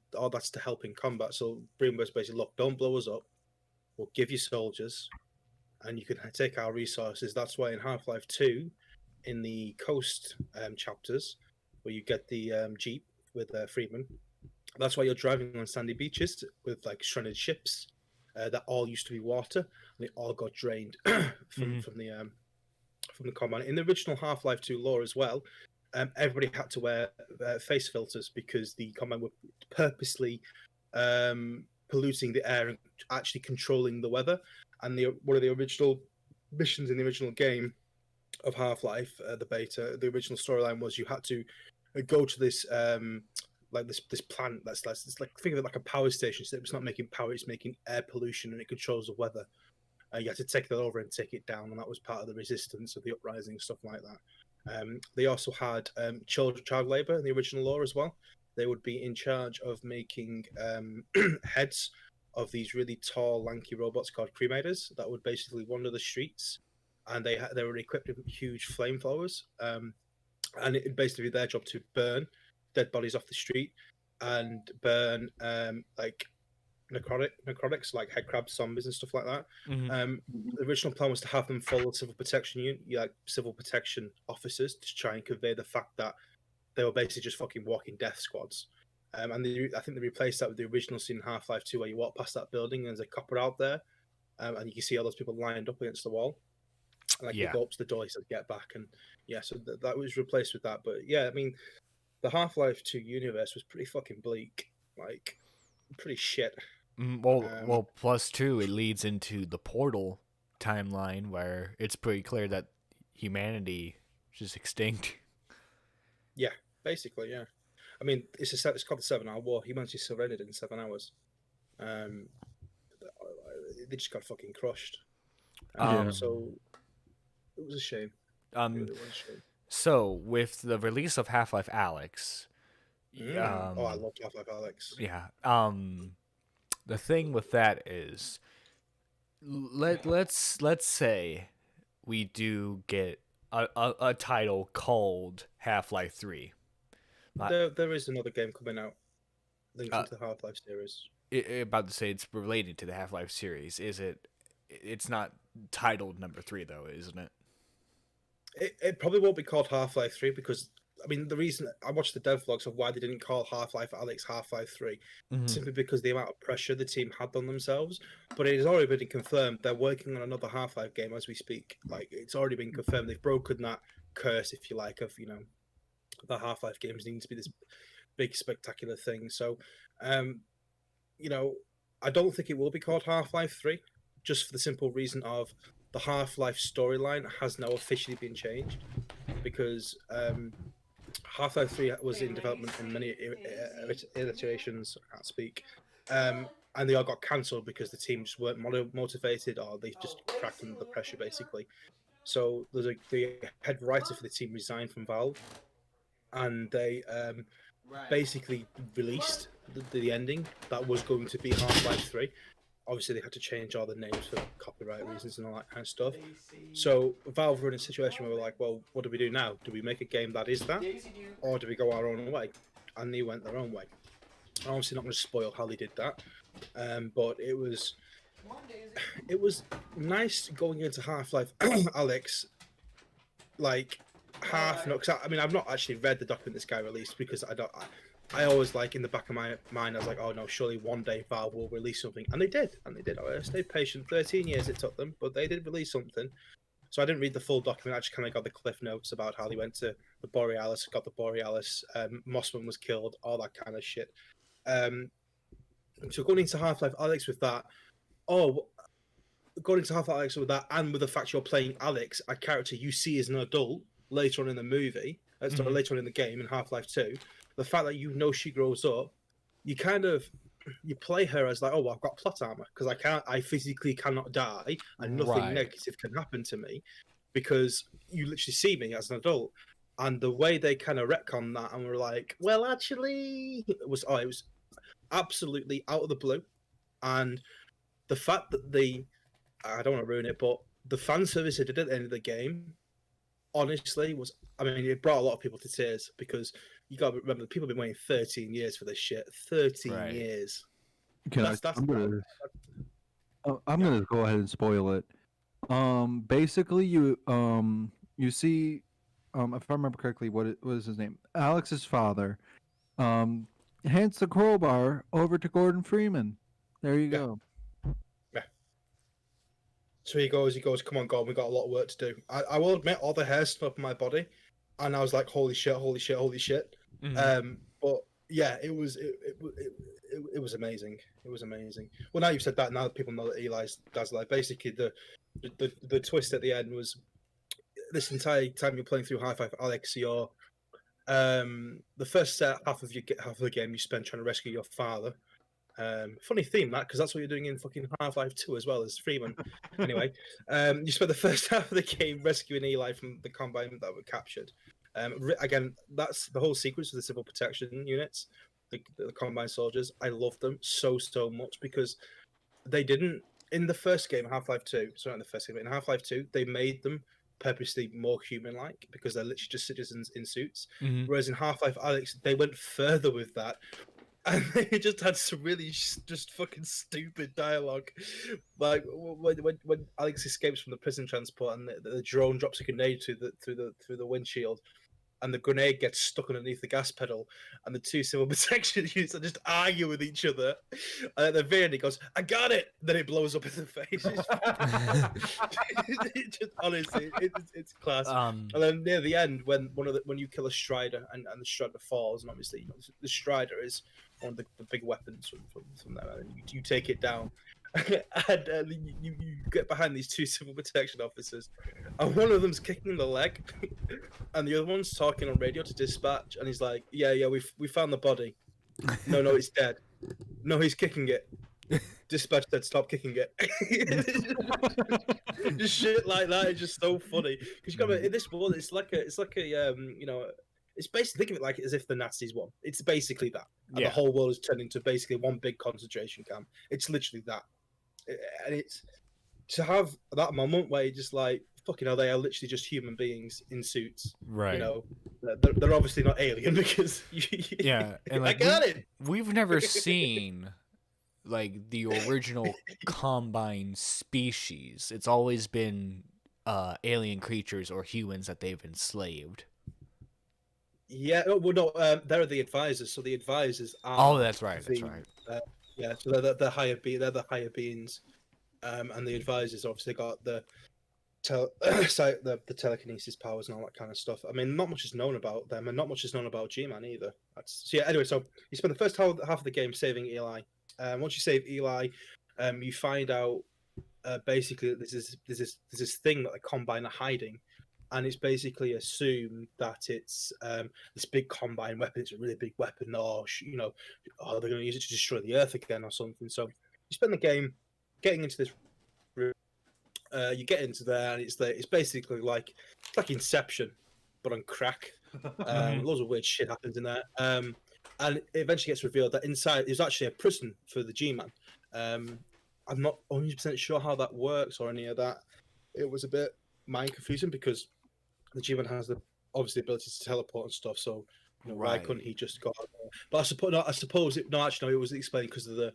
help in combat. So Breenberg's basically, look, don't blow us up. We'll give you soldiers, and you can take our resources. That's why in Half-Life 2, in the coast chapters, where you get the jeep with Freeman, that's why you're driving on sandy beaches with like stranded ships that all used to be water, and they all got drained from the combat. In the original Half-Life 2 lore as well, everybody had to wear face filters because the combat were purposely polluting the air and actually controlling the weather. And one of the original missions in the original game of Half-Life, the beta, the original storyline was you had to go to this this plant that's like, think of it like a power station. So it's not making power; it's making air pollution, and it controls the weather. You had to take that over and take it down, and that was part of the resistance of the uprising, stuff like that. They also had child labor in the original law as well. They would be in charge of making heads of these really tall, lanky robots called cremators that would basically wander the streets, and they were equipped with huge flamethrowers, and it basically be their job to burn dead bodies off the street and burn like necrotics like head crabs, zombies, and stuff like that. The original plan was to have them follow civil protection like civil protection officers to try and convey the fact that they were basically just fucking walking death squads. I think they replaced that with the original scene in Half-Life 2 where you walk past that building and there's a copper out there, and you can see all those people lined up against the wall. Like you go up to the door, he says, "Get back," and so that was replaced with that. But yeah, I mean, the Half-Life 2 universe was pretty fucking bleak, like pretty shit. Well, plus two, it leads into the Portal timeline where it's pretty clear that humanity is just extinct. Yeah, basically, yeah. I mean, it's called the 7-Hour War. Humanity surrendered in 7 hours. They just got fucking crushed. So it was a shame. It really was a shame. So with the release of Half-Life Alyx, I loved Half-Life Alyx. Yeah. The thing with that is, let's say we do get a title called Half-Life 3. There is another game coming out linked into the Half-Life series. About to say it's related to the Half-Life series. Is it? It's not titled number 3 though, isn't it? It probably won't be called Half-Life 3 because I mean the reason I watched the dev vlogs of why they didn't call Half-Life Alyx Half-Life 3 simply because the amount of pressure the team had on themselves. But it has already been confirmed they're working on another Half-Life game as we speak. Like it's already been confirmed they've broken that curse, if you like, of the Half-Life games needing to be this big spectacular thing. So I don't think it will be called Half-Life 3 just for the simple reason of the Half-Life storyline has now officially been changed because Half-Life 3 was in development in many iterations, I can't speak, and they all got cancelled because the team just weren't motivated or they just cracked under the pressure, basically. So the head writer for the team resigned from Valve, and they basically released the ending that was going to be Half-Life 3. Obviously, they had to change all the names for copyright reasons and all that kind of stuff. So Valve were in a situation where we're like, well, what do we do now? Do we make a game that is that? Or do we go our own way? And they went their own way. I'm obviously not going to spoil how they did that. But it was nice going into Half-Life Alyx, like because I mean I've not actually read the document this guy released because I always like in the back of my mind I was like, oh no, surely one day Valve will release something, and they did. I stayed patient. 13 years it took them, but they did release something. So I didn't read the full document. I just kind of got the cliff notes about how they went to the Borealis, got the Borealis, Mossman was killed, all that kind of shit. So going into Half-Life Alyx with that, and with the fact you're playing Alyx, a character you see as an adult later on in the movie, later on in the game in Half-Life 2, the fact that she grows up, you play her as like, oh, well, I've got plot armor because I physically cannot die and nothing negative can happen to me because you literally see me as an adult. And the way they kind of retcon that and were like, well, actually, it was absolutely out of the blue. And the fact that I don't want to ruin it, but the fan service they did at the end of the game, honestly, it brought a lot of people to tears because you got to remember, people have been waiting 13 years for this shit. 13 years. I'm gonna go ahead and spoil it. Basically, you see, if I remember correctly, what is his name? Alex's father, hands the crowbar over to Gordon Freeman. There you go. Yeah. So he goes, come on, Gordon, we got a lot of work to do. I will admit, all the hair stood up on my body, and I was like, holy shit. But yeah, it was amazing. It was amazing. Well, now you've said that, now that people know that Eli's dad's alive, basically the twist at the end was this entire time you're playing through Half-Life Alyx, you're the first half of the game you spend trying to rescue your father, Funny theme that, because that's what you're doing in fucking Half-Life 2 as well as Freeman. Anyway, you spent the first half of the game rescuing Eli from the Combine that were captured. Again, that's the whole sequence of the civil protection units, the Combine soldiers. I love them so much because they didn't in the first game, Half-Life 2. Sorry, not in the first game, but in Half-Life 2, they made them purposely more human-like because they're literally just citizens in suits. Mhm. Whereas in Half-Life Alex, they went further with that, and they just had some really just fucking stupid dialogue. Like when Alex escapes from the prison transport and the drone drops a grenade through the windshield, and the grenade gets stuck underneath the gas pedal, and the two civil protection units are just argue with each other. And at the very end, he goes, "I got it!" Then it blows up in the face. Honestly, it's class. And then near the end, when you kill a Strider and the Strider falls, and obviously the Strider is one of the big weapons from there, and you take it down. And you get behind these two civil protection officers, and one of them's kicking the leg, and the other one's talking on radio to dispatch, and he's like, "Yeah, we found the body. No, it's dead. No, he's kicking it. Dispatch said stop kicking it." Just shit like that is just so funny because you got in this world. It's like a it's basically, think of it like as if the Nazis won. It's basically that, and the whole world is turned into basically one big concentration camp. It's literally that. And it's to have that moment where you're just like, fucking hell, they are literally just human beings in suits. Right. You know, they're obviously not alien because yeah, and I got it. We've never seen like the original Combine species. It's always been alien creatures or humans that they've enslaved. Yeah, well, no, they're the advisors. So the advisors are. Oh, that's right. That's right. Yeah, so they're the higher beings, and the advisors obviously got the telekinesis powers and all that kind of stuff. I mean, not much is known about them, and not much is known about G-Man either. So yeah. Anyway, so you spend the first half of the game saving Eli. Once you save Eli, you find out basically that there's this thing that the Combine are hiding, and it's basically assumed that it's this big Combine weapon. It's a really big weapon, or they're going to use it to destroy the Earth again or something. So you spend the game getting into this room. You get into there, and it's basically like Inception, but on crack. Loads of weird shit happens in there, and it eventually gets revealed that inside is actually a prison for the G-Man. I'm not 100% sure how that works or any of that. It was a bit mind confusing because the G-Man has the ability to teleport and stuff. So why couldn't he just go out there? But I suppose it was explained because of the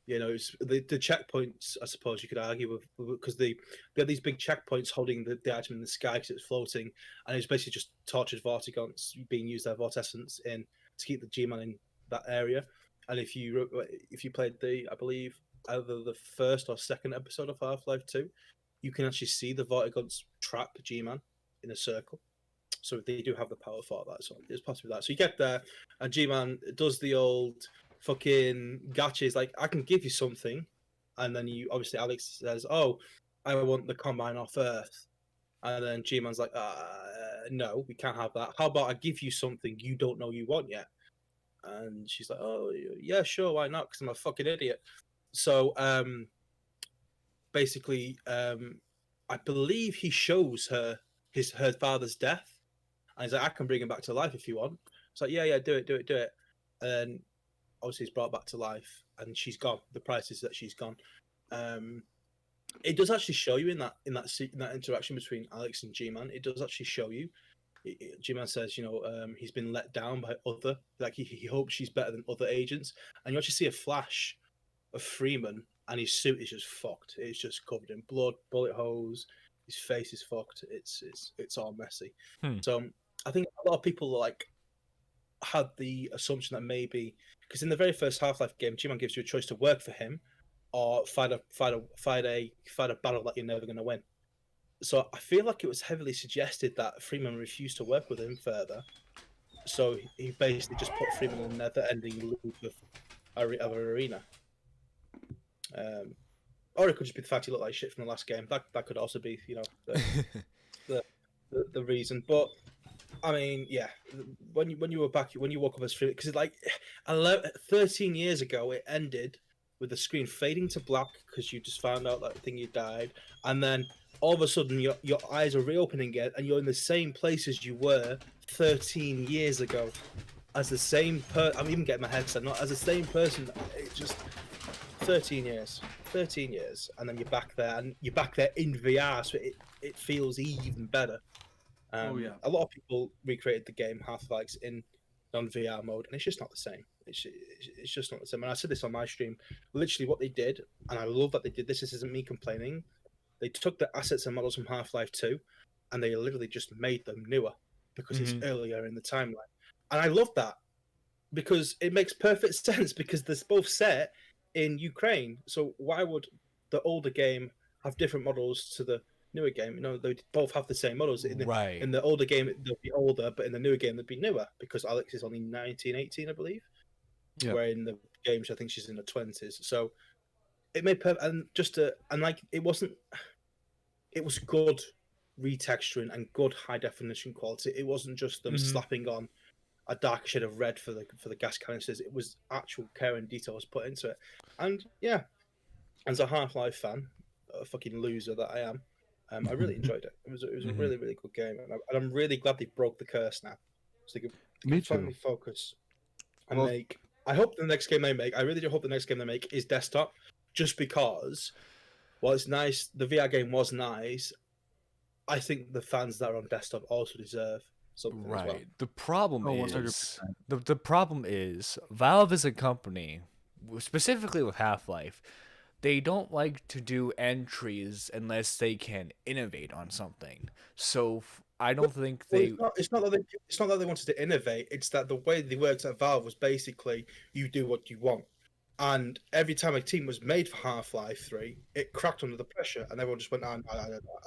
it's the checkpoints. I suppose you could argue with because they had these big checkpoints holding the item in the sky because it's floating, and it's basically just tortured vortigons being used their vortessence in to keep the G-Man in that area. And if you played I believe either the first or second episode of Half-Life 2, you can actually see the vortigons trap G-Man in a circle. So they do have the power for that. So it's possibly that. So you get there, and G-Man does the old fucking gotchas, like, I can give you something, and then Alex says, "Oh, I want the Combine off Earth," and then G-Man's like, "No, we can't have that. How about I give you something you don't know you want yet?" And she's like, "Oh, yeah, sure, why not? Because I'm a fucking idiot." So basically, I believe he shows her her father's death, and he's like, "I can bring him back to life if you want." It's like, "Yeah, do it." And obviously, he's brought back to life, and she's gone. The price is that she's gone. It does actually show you in that interaction between Alex and G-Man. It does actually show you. G-Man says, he's been let down by other. Like he hopes she's better than other agents, and you actually see a flash of Freeman, and his suit is just fucked. It's just covered in blood, bullet holes. His face is fucked. It's all messy. So I think a lot of people had the assumption that maybe because in the very first Half-Life game, G-Man gives you a choice to work for him or fight a battle that you're never going to win. So I feel like it was heavily suggested that Freeman refused to work with him further. So he basically just put Freeman in the nether-ending loop of arena. Or it could just be the fact he looked like shit from the last game. That could also be, the reason. But I mean, yeah. When you were back, when you woke up as free, because like 13 years ago, it ended with the screen fading to black because you just found out that thing you died, and then all of a sudden your eyes are reopening again, and you're in the same place as you were 13 years ago, as the same I'm even getting my head set, not as the same person. It just 13 years, and then you're back there, and you're back there in VR, so it feels even better. Oh, yeah. A lot of people recreated the game Half-Life in non-VR mode, and it's just not the same. It's just not the same. And I said this on my stream. Literally, what they did, and I love that they did this. This isn't me complaining. They took the assets and models from Half-Life 2, and they literally just made them newer because it's earlier in the timeline. And I love that because it makes perfect sense because they're both set in Ukraine. So why would the older game have different models to the newer game? You know, they both have the same models. Right. In the older game, they'll be older, but in the newer game, they'll be newer because Alex is only 19, 18, I believe. Yeah. Where in the games, I think she's in her 20s. So it made perfect. And like, it wasn't, it was good retexturing and good high definition quality. It wasn't just them slapping on a darker shade of red for the gas canisters. It was actual care and detail was put into it. And yeah, as a Half-Life fan, a fucking loser that I am, I really enjoyed it. It was a really, really good game, and I'm really glad they broke the curse now, so they can finally focus and make. I hope the next game they make. I really do hope the next game they make is desktop, just because. While it's nice, the VR game was nice. I think the fans that are on desktop also deserve something as well. The problem Oh, is 100%. the problem is Valve is a company, specifically with Half-Life. They don't like to do entries unless they can innovate on something. So I don't think they. It's not that they wanted to innovate. It's that the way they worked at Valve was basically you do what you want. And every time a team was made for Half-Life 3, it cracked under the pressure, and everyone just went, and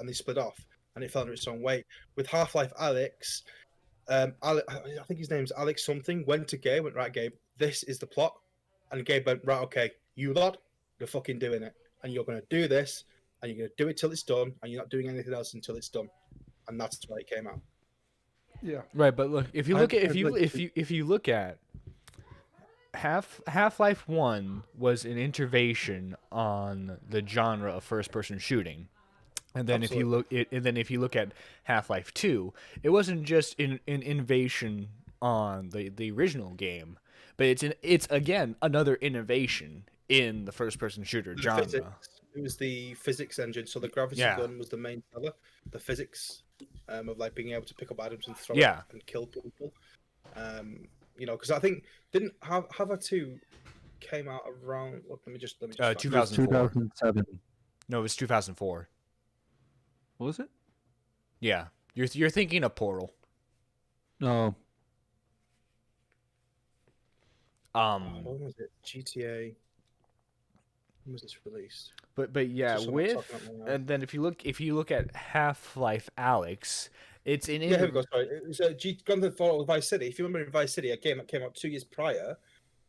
they split off, and it fell under its own weight. With Half-Life Alex, I think his name's Alex something, went to Gabe, went, right, Gabe, this is the plot. And Gabe went, right, okay, you lot, you're fucking doing it. And you're going to do this, and you're going to do it till it's done, and you're not doing anything else until it's done. And that's why it came out. Yeah. Right, but look, if you look at Half-Life 1 was an intervention on the genre of first-person shooting. And then if you look at Half-Life 2, it wasn't just an innovation on the original game, but it's again another innovation in the first-person shooter genre. It was the physics engine, so the gravity gun was the main seller. The physics of like being able to pick up items and throw it and kill people. You know, because I think didn't Hava 2 came out around. Look, let me just 2004. 2007. No, it was 2004. What was it? Yeah, you're thinking of Portal. No. When was it? GTA. When was this released? But yeah, and then if you look at Half-Life Alex, it's in here we go. Sorry, it was Grand Theft Auto Vice City. If you remember in Vice City, a game that came out 2 years prior.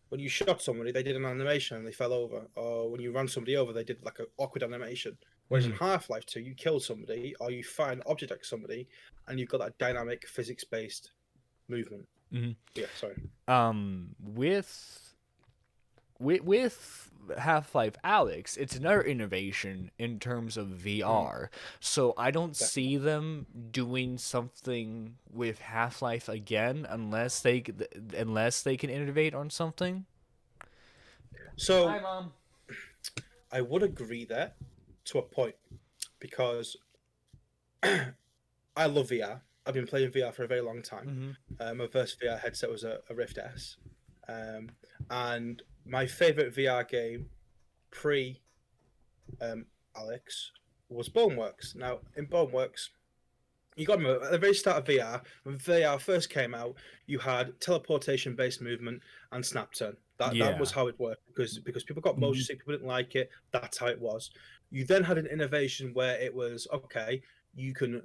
When you shot somebody, they did an animation and they fell over. Or when you ran somebody over, they did like an awkward animation. Whereas in Half-Life 2, you kill somebody or you fire an object at somebody, and you've got that dynamic physics-based movement. Yeah, sorry. With Half-Life Alex, it's another innovation in terms of VR. So I don't see them doing something with Half-Life again unless they can innovate on something. So Hi, Mom. I would agree there to a point because I love VR. I've been playing VR for a very long time. My first VR headset was a Rift S. And my favorite VR game pre Alex was Boneworks. Now, in Boneworks, you got to remember, at the very start of VR, when VR first came out, you had teleportation-based movement and snap turn. That was how it worked because people got motion sick, people didn't like it. That's how it was. You then had an innovation where it was, okay, you can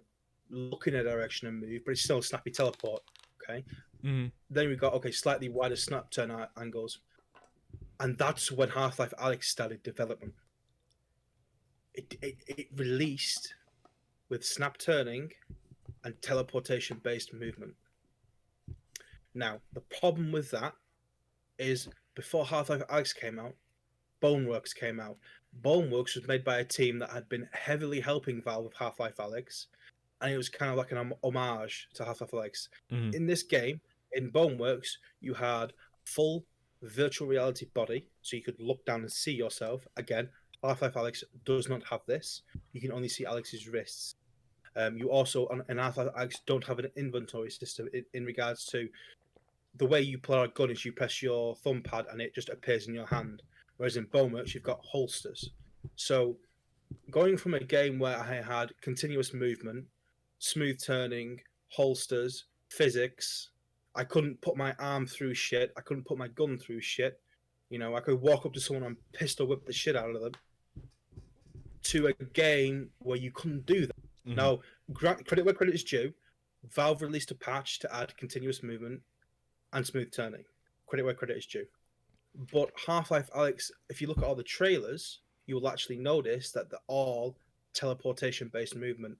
look in a direction and move, but it's still a snappy teleport. Okay. Then we got, okay, slightly wider snap turn angles. And that's when Half-Life Alex started development. It released with snap turning and teleportation-based movement. Now, the problem with that is before Half-Life Alyx came out, Boneworks came out. Boneworks was made by a team that had been heavily helping Valve with Half-Life Alyx, and it was kind of like an homage to Half-Life Alyx. Mhm. In this game, in Boneworks, you had full virtual reality body, so you could look down and see yourself. Again, Half-Life Alyx does not have this. You can only see Alex's wrists. You also, in Half-Life Alyx, don't have an inventory system in regards to the way you pull out a gun is you press your thumb pad and it just appears in your hand. Whereas in Boneworks, you've got holsters. So going from a game where I had continuous movement, smooth turning, holsters, physics, I couldn't put my arm through shit, I couldn't put my gun through shit. You know, I could walk up to someone and pistol whip the shit out of them. To a game where you couldn't do that. Mhm. Now, credit where credit is due. Valve released a patch to add continuous movement and smooth turning. Credit where credit is due. But Half-Life Alyx, if you look at all the trailers, you will actually notice that they're all teleportation-based movement.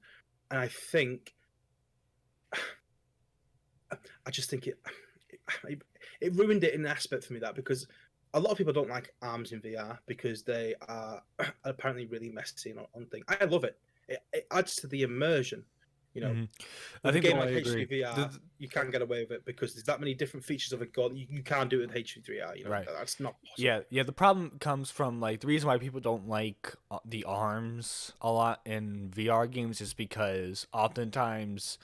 And I think, I just think it ruined it in an aspect for me, that because a lot of people don't like arms in VR because they are apparently really messy on things. I love it. It adds to the immersion. You know, Mhm. with I think a game I like agree. HV3VR, you can't get away with it because there's that many different features of a gun. You can't do it with HV3R. You know, Right. that's not possible. Yeah. The problem comes from like the reason why people don't like the arms a lot in VR games is because oftentimes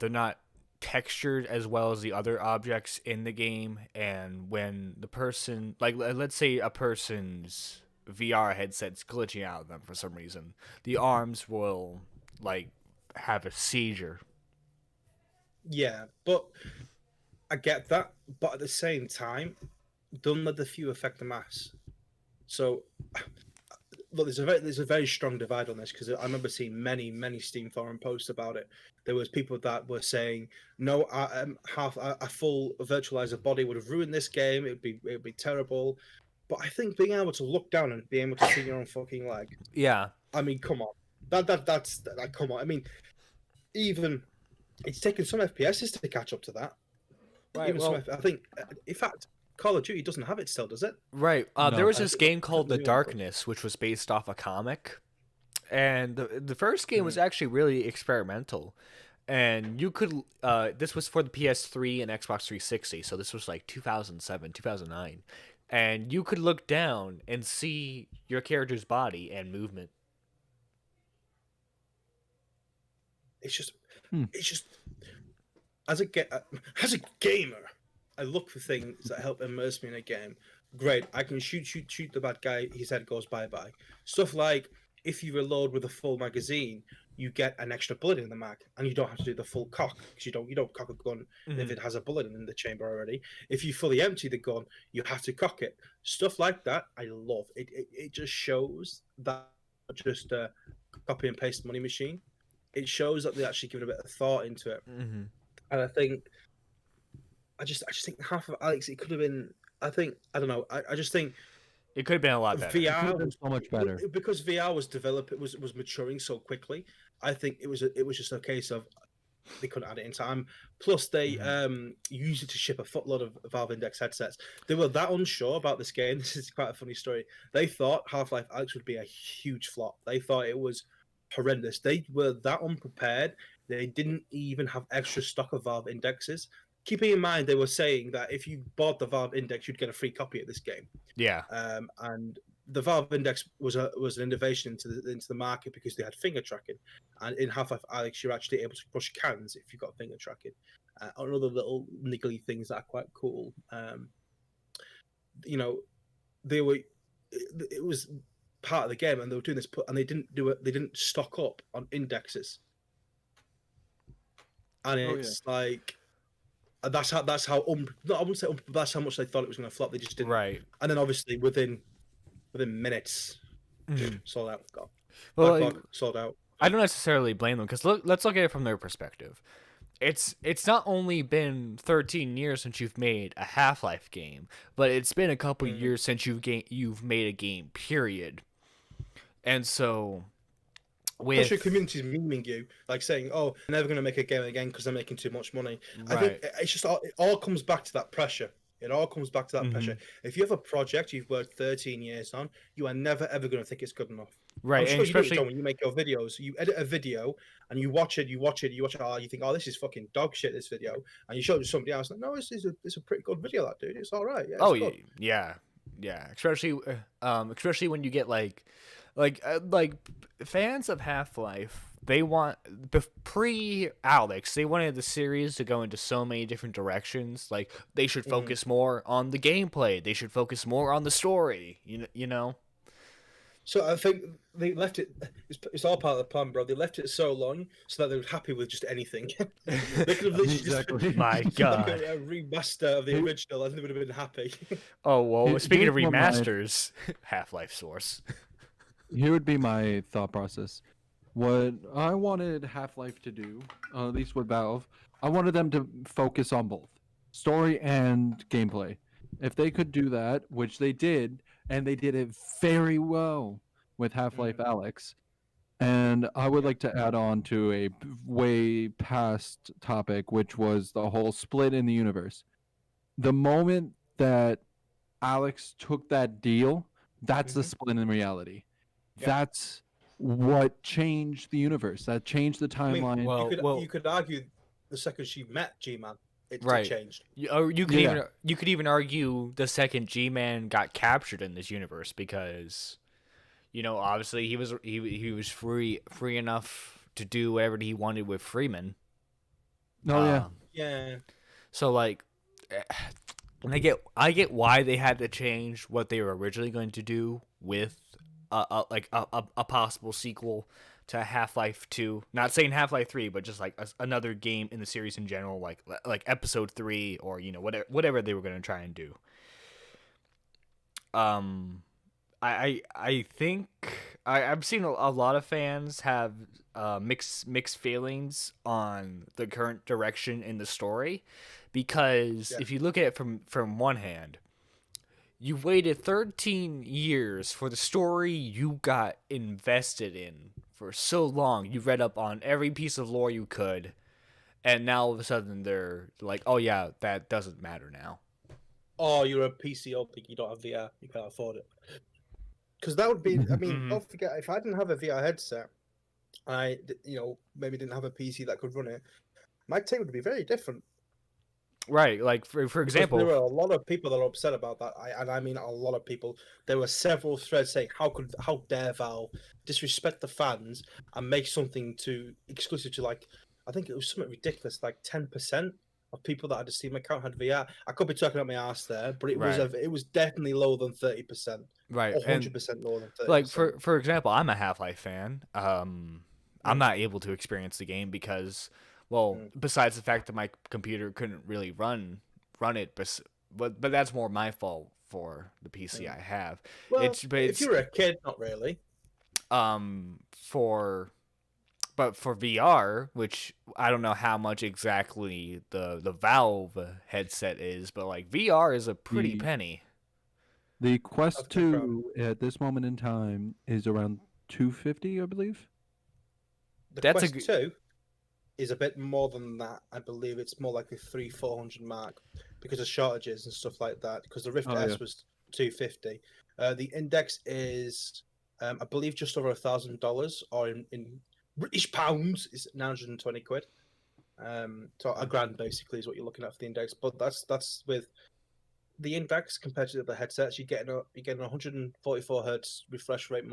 they're not textured as well as the other objects in the game, and when the person, like let's say a person's VR headset's glitching out of them for some reason, the arms will like have a seizure. Yeah, but I get that. But at the same time, don't let the few affect the mass. So, look, there's a very strong divide on this because I remember seeing many Steam forum posts about it. There was people that were saying, "No, half a full virtualizer body would have ruined this game. It'd be terrible." But I think being able to look down and being able to see your own fucking leg. Yeah. I mean, come on, come on. I mean, even it's taken some FPSs to catch up to that. Right. Even some, Well, I think, in fact, Call of Duty doesn't have it still, does it? right. No. There was I this think- game called The maybe one does. Darkness, which was based off a comic, and the first game Mm-hmm. was actually really experimental. And you could this was for the PS3 and Xbox 360, so this was like 2007, 2009. And you could look down and see your character's body and movement. It's just, Hmm. it's just as a gamer, I look for things that help immerse me in a game. Great, I can shoot the bad guy. His head goes bye. Stuff like if you reload with a full magazine, you get an extra bullet in the mag, and you don't have to do the full cock because you don't cock a gun if it has a bullet in the chamber already. If you fully empty the gun, you have to cock it. Stuff like that, I love. It just shows that not just a copy and paste money machine. It shows that they actually give it a bit of thought into it. Mm-hmm. And I just think half of Alex, it could have been. I don't know. I just think It could have been a lot better. It could VR have been so much better. because VR was developed. It was maturing so quickly. I think it was just a case of they couldn't add it in time. Plus, they used it to ship a footload of Valve Index headsets. They were that unsure about this game. This is quite a funny story. They thought Half-Life Alyx would be a huge flop. They thought it was horrendous. They were that unprepared. They didn't even have extra stock of Valve Indexes. Keeping in mind, they were saying that if you bought the Valve Index, you'd get a free copy of this game. Yeah. And the Valve Index was an innovation into the market because they had finger tracking, and in Half-Life Alyx, you're actually able to push cans if you've got finger tracking, or other little niggly things that are quite cool. You know, it was part of the game, and they were doing this, and they didn't do it. They didn't stock up on indexes, and it's like. That's how no, I wouldn't say that's how much they thought it was going to flop. They just didn't. Right. And then obviously within minutes, sold out. Gone. Well, Backlog, sold out. I don't necessarily blame them because let's look at it from their perspective. It's not only been 13 years since you've made a Half-Life game, but it's been a couple years since you've made a game. Period. And so, Especially with communities memeing you, like saying, "Oh, I'm never going to make a game again because they're making too much money." I think right. it's just it all comes back to that pressure. It all comes back to that Hmm. pressure. If you have a project you've worked 13 years on, you are never ever going to think it's good enough. I'm Right, and sure you do it, John, especially when you make your videos. You edit a video and you watch it, oh, you think, oh, this is fucking dog shit, this video. And you show it to somebody else, like, no, it's a pretty good video, that dude. It's all right. Yeah, it's oh good. yeah, yeah. Especially when you get like fans of Half-Life. They want pre Alex. They wanted the series to go into so many different directions. Like they should Mhm. focus more on the gameplay. They should focus more on the story. You know. So I think they left it. It's all part of the plan, bro. They left it so long so that they were happy with just anything. They could have literally Exactly. My just like God. a remaster of the Here- original, and they would have been happy. Oh well. Speaking of Here's what remasters, Half-Life Source. here would be my thought process. What I wanted Half-Life to do, at least with Valve, I wanted them to focus on both story and gameplay. If they could do that, which they did, and they did it very well with Half-Life Alyx. And I would Yeah. like to add on to a way past topic, which was the whole split in the universe. The moment that Alex took that deal, that's the Mhm. split in reality. Yeah. That's what changed the universe. That changed the I mean, timeline. you could argue the second she met G-Man, it Right. changed. Or you could Yeah. even argue the second G-Man got captured in this universe because obviously he was free enough to do whatever he wanted with Freeman. Oh yeah. Yeah. So like and I get why they had to change what they were originally going to do with a possible sequel to Half-Life 2. Not saying Half-Life 3, but just like another game in the series in general, like Episode 3 or whatever they were going to try and do. I think I've seen a lot of fans have mixed feelings on the current direction in the story because Yeah. if you look at it from one hand, you waited 13 years for the story you got invested in for so long. You read up on every piece of lore you could, and now all of a sudden they're like, "Oh yeah, that doesn't matter now." Oh, you're a PC only. You don't have VR. You can't afford it. Because that would be. I mean, Mhm. don't forget, if I didn't have a VR headset, maybe didn't have a PC that could run it, my take would be very different. Right, like for Because example, there were a lot of people that are upset about that, and I mean a lot of people. There were several threads saying, how dare Valve disrespect the fans and make something exclusive to, like, I think it was something ridiculous, like 10% of people that had a Steam account had VR. I could be talking out my ass there, but right, it was definitely lower than 30%, right, or and 100% lower than like 30%. for example, I'm a Half-Life fan. I'm Mm. not able to experience the game because, well, Mm. besides the fact that my computer couldn't really run it, but that's more my fault for the PC I have. Well, But if you were a kid, not really. for but for VR, which I don't know how much exactly the Valve headset is, but like VR is a pretty The penny. the Quest That's my problem. 2 at this moment in time is around 250, I believe. The That's a Quest 2 is a bit more than that. I believe it's more like a 300-400 mark because of shortages and stuff like that. Because the Rift Oh, S yeah. was 250. The Index is, I believe, just over $1,000, or in British pounds is 920 quid. So a grand basically is what you're looking at for the Index. But that's with the Index compared to the other headsets. You're getting a 144 hertz refresh rate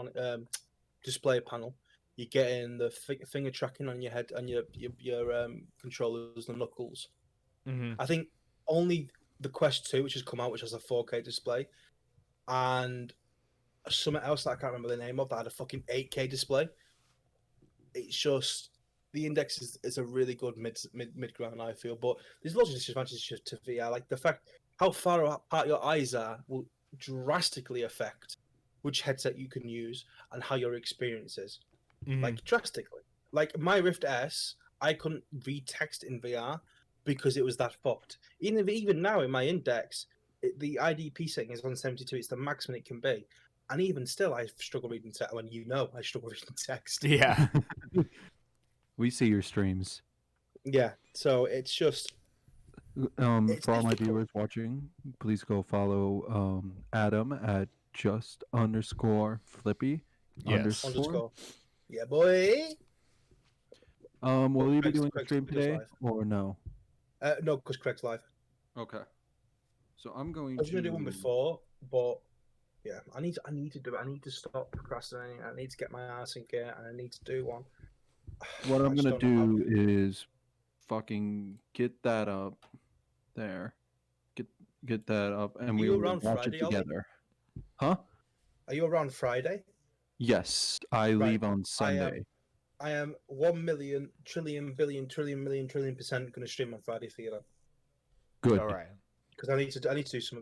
display panel. You're getting the finger tracking on your head and your controllers, the knuckles. Mhm. I think only the Quest 2, which has come out, which has a 4K display, and something else that I can't remember the name of, that had a fucking 8K display. It's just the Index is a really good mid ground, I feel, but there's lots of disadvantages to VR, like the fact how far apart your eyes are will drastically affect which headset you can use and how your experience is. Mhm. Like drastically. Like my Rift S, I couldn't read text in VR because it was that fucked. Even now in my Index, the IDP setting is on 72. It's the maximum it can be, And even still, I struggle reading text. When I struggle reading text. Yeah. We see your streams. Yeah, so it's just it's For all my difficult. viewers watching, please go follow Adam at just_Flippy Yes. Underscore. Yeah, boy. Will you be Craig's- doing a Craig's stream today live. or no? No, because Craig's live. Okay. So I'm going I was going to to do one before, but yeah, I need to do it. I need to stop procrastinating. I need to get my ass in gear, and I need to do one. What I'm I just gonna don't know how- do is fucking get that up there. Get that up and we you will around watch Friday, it Ollie? together. Huh? Are you around Friday? Yes, I leave on Sunday. I am 1,000,000 trillion billion trillion million trillion % going to stream on Friday for you then, Good. All right. because I need to do some